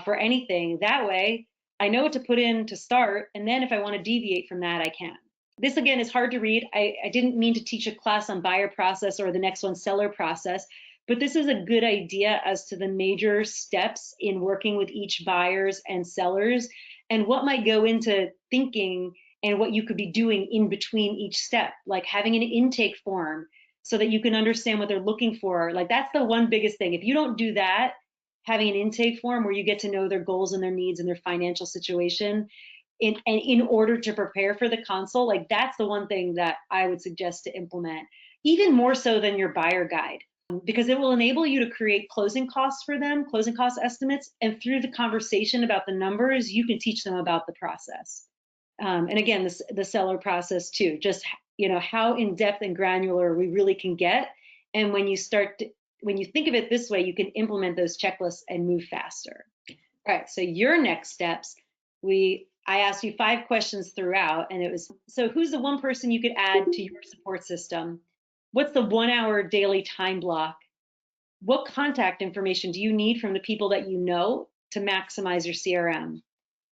for anything. That way, I know what to put in to start, and then if I want to deviate from that, I can. This again is hard to read. I didn't mean to teach a class on buyer process or the next one seller process, but this is a good idea as to the major steps in working with each buyers and sellers and what might go into thinking and what you could be doing in between each step, like having an intake form so that you can understand what they're looking for. Like that's the one biggest thing. If you don't do that, having an intake form where you get to know their goals and their needs and their financial situation, in order to prepare for the console, like that's the one thing that I would suggest to implement, even more so than your buyer guide, because it will enable you to create closing costs for them, closing cost estimates, and through the conversation about the numbers, you can teach them about the process. And again, the seller process too, just, you know, how in-depth and granular we really can get. And when you think of it this way, you can implement those checklists and move faster. All right, so your next steps, I asked you 5 questions throughout, and it was, so who's the one person you could add to your support system? what's the 1 hour daily time block? What contact information do you need from the people that you know to maximize your CRM?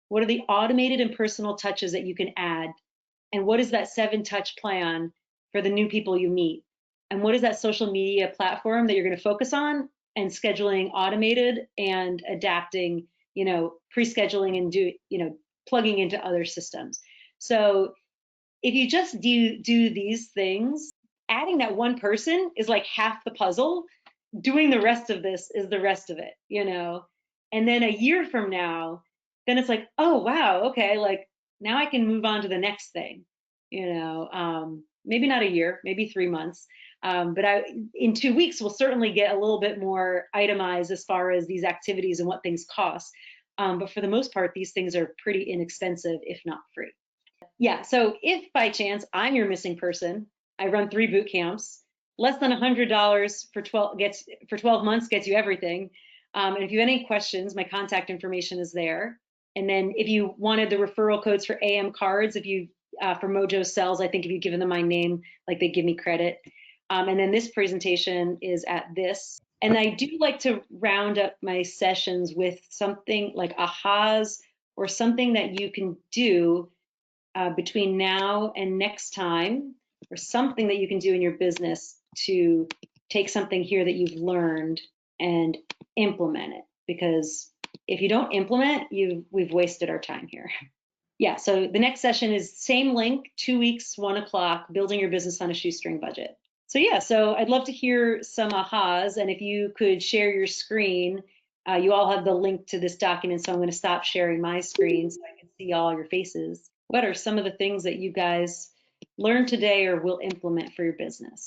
What are the automated and personal touches that you can add? And what is that 7-touch plan for the new people you meet? And what is that social media platform that you're going to focus on, and scheduling automated and adapting, pre-scheduling and plugging into other systems. So if you just do these things, adding that one person is like half the puzzle. Doing the rest of this is the rest of it, And then a year from now, then it's like, oh, wow, okay, like now I can move on to the next thing, maybe not a year, maybe 3 months. But in 2 weeks, we'll certainly get a little bit more itemized as far as these activities and what things cost. But for the most part, these things are pretty inexpensive, if not free. Yeah, so if by chance I'm your missing person, I run 3 boot camps. Less than $100 for 12 months gets you everything. And if you have any questions, my contact information is there. And then if you wanted the referral codes for AM cards, for Mojo Cells, I think if you given them my name, like they give me credit. And then this presentation is at this. And I do like to round up my sessions with something like ahas or something that you can do between now and next time, or something that you can do in your business to take something here that you've learned and implement it. Because if you don't implement, we've wasted our time here. Yeah, so the next session is same link, 2 weeks, 1 o'clock, building your business on a shoestring budget. So yeah, so I'd love to hear some ahas, and if you could share your screen, you all have the link to this document, so I'm going to stop sharing my screen so I can see all your faces. What are some of the things that you guys learned today or will implement for your business?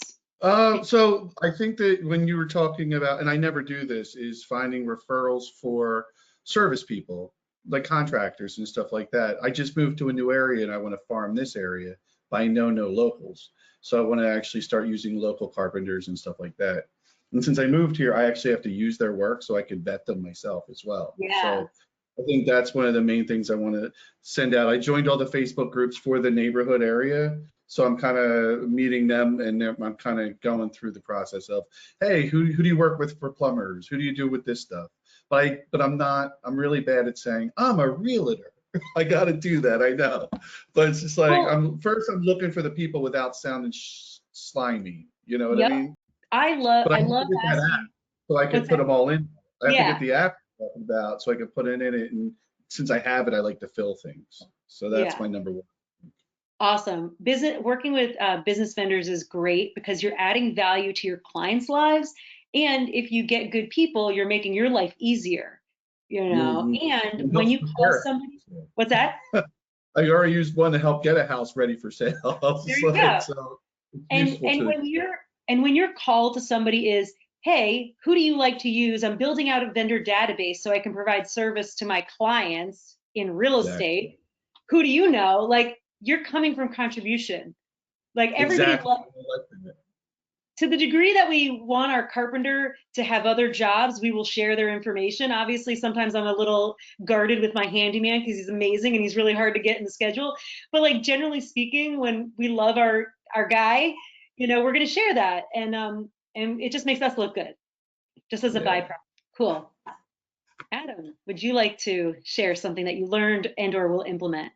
So I think that when you were talking about, and I never do this, is finding referrals for service people, like contractors and stuff like that. I just moved to a new area and I want to farm this area, but I know no locals. So I want to actually start using local carpenters and stuff like that. And since I moved here, I actually have to use their work so I can vet them myself as well. Yeah. So I think that's one of the main things I want to send out. I joined all the Facebook groups for the neighborhood area. So I'm kind of meeting them, and I'm kind of going through the process of, hey, who do you work with for plumbers? Who do you do with this stuff? But I'm really bad at saying, I'm a realtor. I got to do that, I know. But it's just like, I'm looking for the people without sounding slimy. You know what I mean? I love that app, so I could put them all in. I have to get the app about so I can put it in it. And since I have it, I like to fill things. So that's my number one. Awesome. Working with business vendors is great because you're adding value to your clients' lives. And if you get good people, you're making your life easier, Mm-hmm. And when you call somebody, what's that? I already used one to help get a house ready for sale. There you go. So when your call to somebody is, hey, who do you like to use? I'm building out a vendor database so I can provide service to my clients in real estate. Who do you know? Like, you're coming from contribution. Like everybody loves it. To the degree that we want our carpenter to have other jobs, we will share their information. Obviously, sometimes I'm a little guarded with my handyman because he's amazing and he's really hard to get in the schedule. But like generally speaking, when we love our guy, we're going to share that, and it just makes us look good, just as a byproduct. Cool. Adam, would you like to share something that you learned and/or will implement?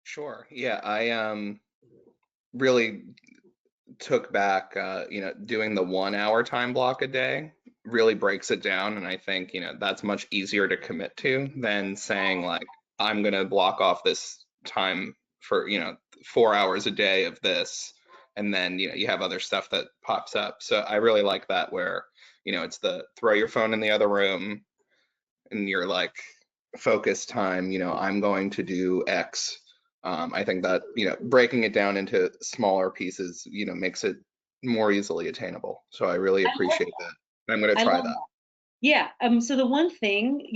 Sure. Yeah, I really took back, doing the 1 hour time block a day really breaks it down. And I think, that's much easier to commit to than saying like, I'm going to block off this time for, 4 hours a day of this. And then, you have other stuff that pops up. So I really like that where, it's the throw your phone in the other room and you're like focus time, I'm going to do X. I think that, breaking it down into smaller pieces, makes it more easily attainable. So I really appreciate that. I'm going to try that. Yeah. So the one thing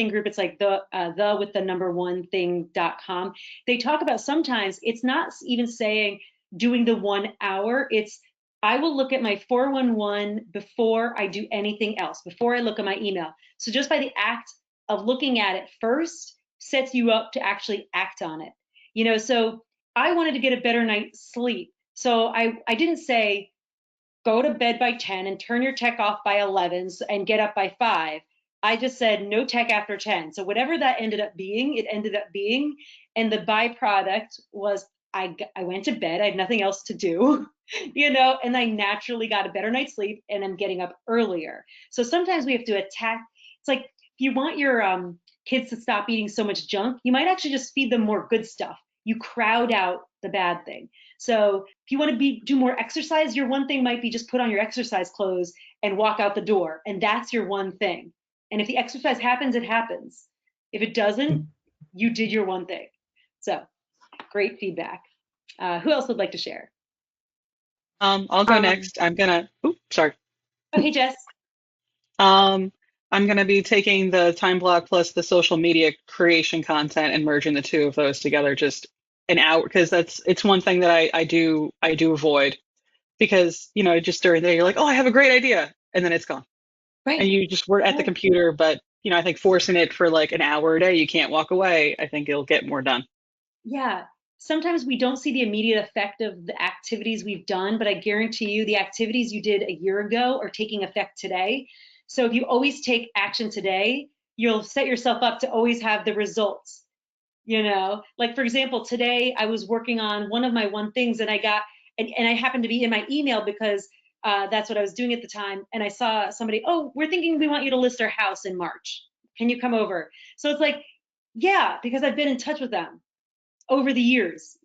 group, it's like the with the number one thing.com. They talk about sometimes it's not even saying doing the 1 hour. It's I will look at my 411 before I do anything else, before I look at my email. So just by the act of looking at it first sets you up to actually act on it. So I wanted to get a better night's sleep. So I didn't say, go to bed by 10 and turn your tech off by 11 and get up by 5. I just said no tech after 10. So whatever that ended up being, it ended up being. And the byproduct was I went to bed. I had nothing else to do, and I naturally got a better night's sleep and I'm getting up earlier. So sometimes we have to attack. It's like if you want your kids to stop eating so much junk, you might actually just feed them more good stuff. You crowd out the bad thing. So if you want to do more exercise, your one thing might be just put on your exercise clothes and walk out the door. And that's your one thing. And if the exercise happens, it happens. If it doesn't, you did your one thing. So great feedback. Who else would like to share? I'll go next. Sorry. Oh, hey, Jess. I'm gonna be taking the time block plus the social media creation content and merging the two of those together just an hour, because it's one thing that I do avoid, because just during the day you're like, oh, I have a great idea, and then it's gone. Right. And you just were at the computer, but I think forcing it for like an hour a day, you can't walk away. I think it'll get more done. Yeah. Sometimes we don't see the immediate effect of the activities we've done, but I guarantee you the activities you did a year ago are taking effect today. So if you always take action today, you'll set yourself up to always have the results. Like for example, today I was working on one of my one things and I got, and I happened to be in my email because that's what I was doing at the time. And I saw somebody, oh, we're thinking we want you to list our house in March. Can you come over? So it's like, yeah, because I've been in touch with them over the years,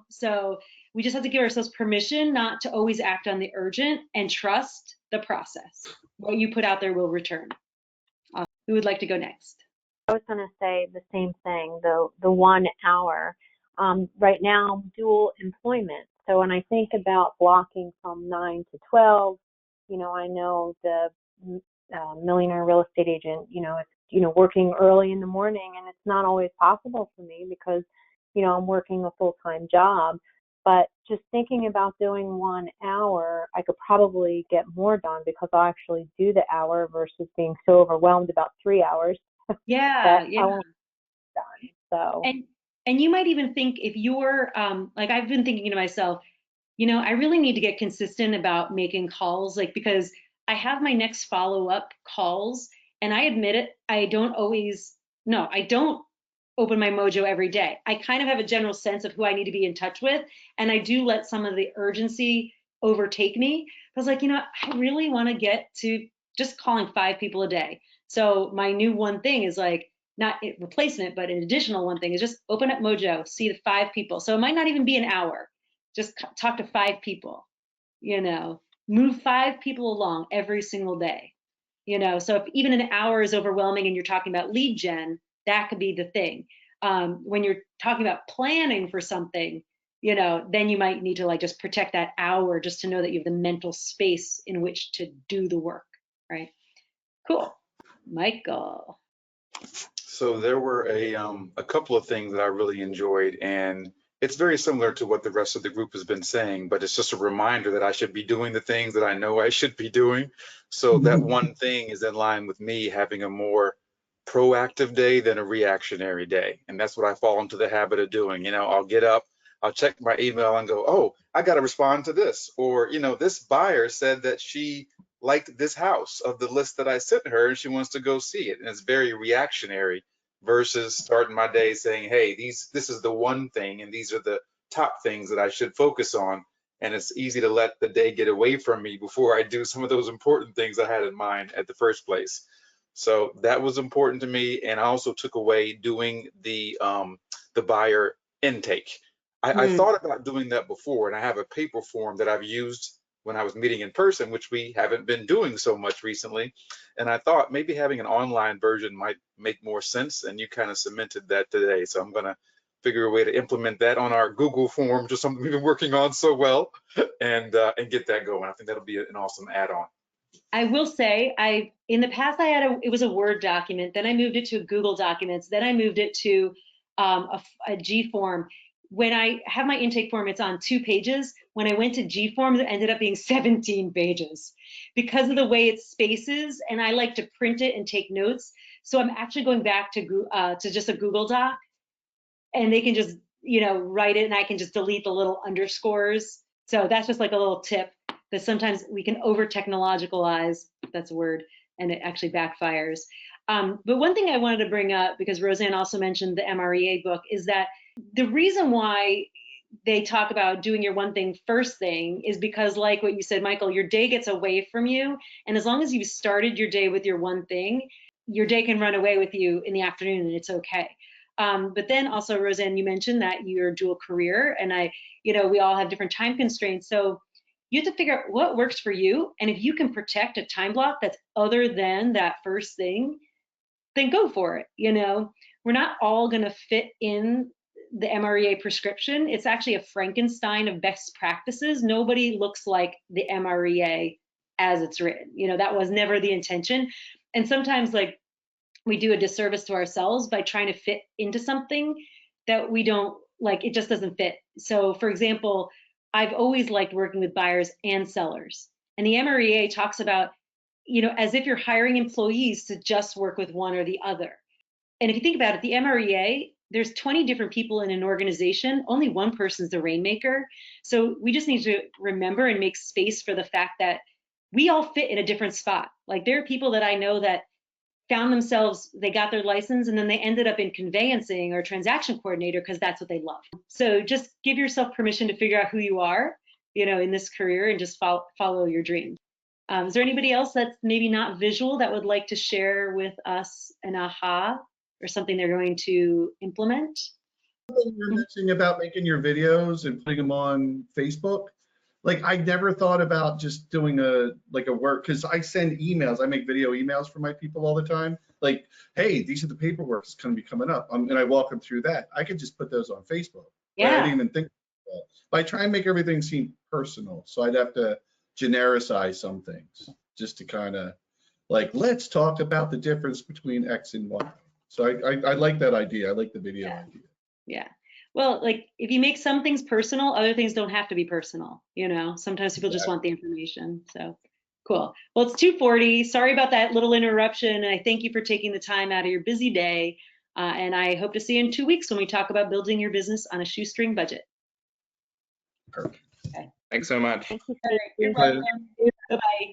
so we just have to give ourselves permission not to always act on the urgent and trust the process. What you put out there will return. Who would like to go next? I was going to say the same thing, the 1 hour. Right now, dual employment. So when I think about blocking from 9 to 12, I know the millionaire real estate agent, it's, working early in the morning, and it's not always possible for me because, I'm working a full-time job. But just thinking about doing 1 hour, I could probably get more done because I'll actually do the hour versus being so overwhelmed about 3 hours. Yeah. I won't get done. So. And you might even think if you're like I've been thinking to myself, I really need to get consistent about making calls, like because I have my next follow-up calls, and I admit it, I don't open my mojo every day. I kind of have a general sense of who I need to be in touch with, and I do let some of the urgency overtake me. I was like, I really want to get to just calling 5 people a day. So my new one thing is like, not a replacement, but an additional one thing is just open up Mojo, see the 5 people. So it might not even be an hour. Just talk to 5 people, move 5 people along every single day, So if even an hour is overwhelming and you're talking about lead gen, that could be the thing. When you're talking about planning for something, then you might need to like just protect that hour just to know that you have the mental space in which to do the work, right? Cool. Michael. So there were a couple of things that I really enjoyed, and it's very similar to what the rest of the group has been saying, but it's just a reminder that I should be doing the things that I know I should be doing. So that one thing is in line with me having a more proactive day than a reactionary day. And that's what I fall into the habit of doing. I'll get up, I'll check my email and go, oh, I got to respond to this. Or, this buyer said that she liked this house of the list that I sent her and she wants to go see it. And it's very reactionary versus starting my day saying, hey, this is the one thing and these are the top things that I should focus on. And it's easy to let the day get away from me before I do some of those important things I had in mind at the first place. So that was important to me. And I also took away doing the buyer intake. I thought about doing that before, and I have a paper form that I've used when I was meeting in person, which we haven't been doing so much recently. And I thought maybe having an online version might make more sense, and you kind of cemented that today. So I'm going to figure a way to implement that on our Google form, just something we've been working on so well, and get that going. I think that'll be an awesome add-on. I will say, in the past it was a Word document, then I moved it to Google Documents, then I moved it to a G form. When I have my intake form, it's on 2 pages. When I went to G forms, it ended up being 17 pages because of the way it spaces, and I like to print it and take notes. So I'm actually going back to just a Google Doc, and they can just write it, and I can just delete the little underscores. So that's just like a little tip. that sometimes we can over technologicalize, that's a word, and it actually backfires. But one thing I wanted to bring up, because Roseanne also mentioned the MREA book, is that the reason why they talk about doing your one thing first thing is because, like what you said, Michael, your day gets away from you. And as long as you've started your day with your one thing, your day can run away with you in the afternoon and it's okay. But then also, Roseanne, you mentioned that you're dual career, and we all have different time constraints. So you have to figure out what works for you. And if you can protect a time block that's other than that first thing, then go for it. We're not all going to fit in the MREA prescription. It's actually a Frankenstein of best practices. Nobody looks like the MREA as it's written. That was never the intention. And sometimes, like, we do a disservice to ourselves by trying to fit into something that we don't like. It just doesn't fit. So, for example, I've always liked working with buyers and sellers. And the MREA talks about, as if you're hiring employees to just work with one or the other. And if you think about it, the MREA, there's 20 different people in an organization. Only one person's the rainmaker. So we just need to remember and make space for the fact that we all fit in a different spot. Like, there are people that I know that found themselves, they got their license and then they ended up in conveyancing or transaction coordinator because that's what they love. So just give yourself permission to figure out who you are, in this career, and just follow your dream. Is there anybody else that's maybe not visual that would like to share with us an aha or something they're going to implement? You're mentioning about making your videos and putting them on Facebook. Like, I never thought about just doing a work, because I send emails. I make video emails for my people all the time. Like, hey, these are the paperwork that's going to be coming up. And I walk them through that. I could just put those on Facebook. Yeah. I didn't even think of that. But I try and make everything seem personal. So I'd have to genericize some things just to kind of like, let's talk about the difference between X and Y. So I like that idea. I like the video idea. Yeah. Well, like, if you make some things personal, other things don't have to be personal. Sometimes people just want the information. So cool. Well, it's 2:40. Sorry about that little interruption. I thank you for taking the time out of your busy day. And I hope to see you in 2 weeks when we talk about building your business on a shoestring budget. Perfect. Okay. Thanks so much. Thank you. All right. You're welcome. Bye-bye.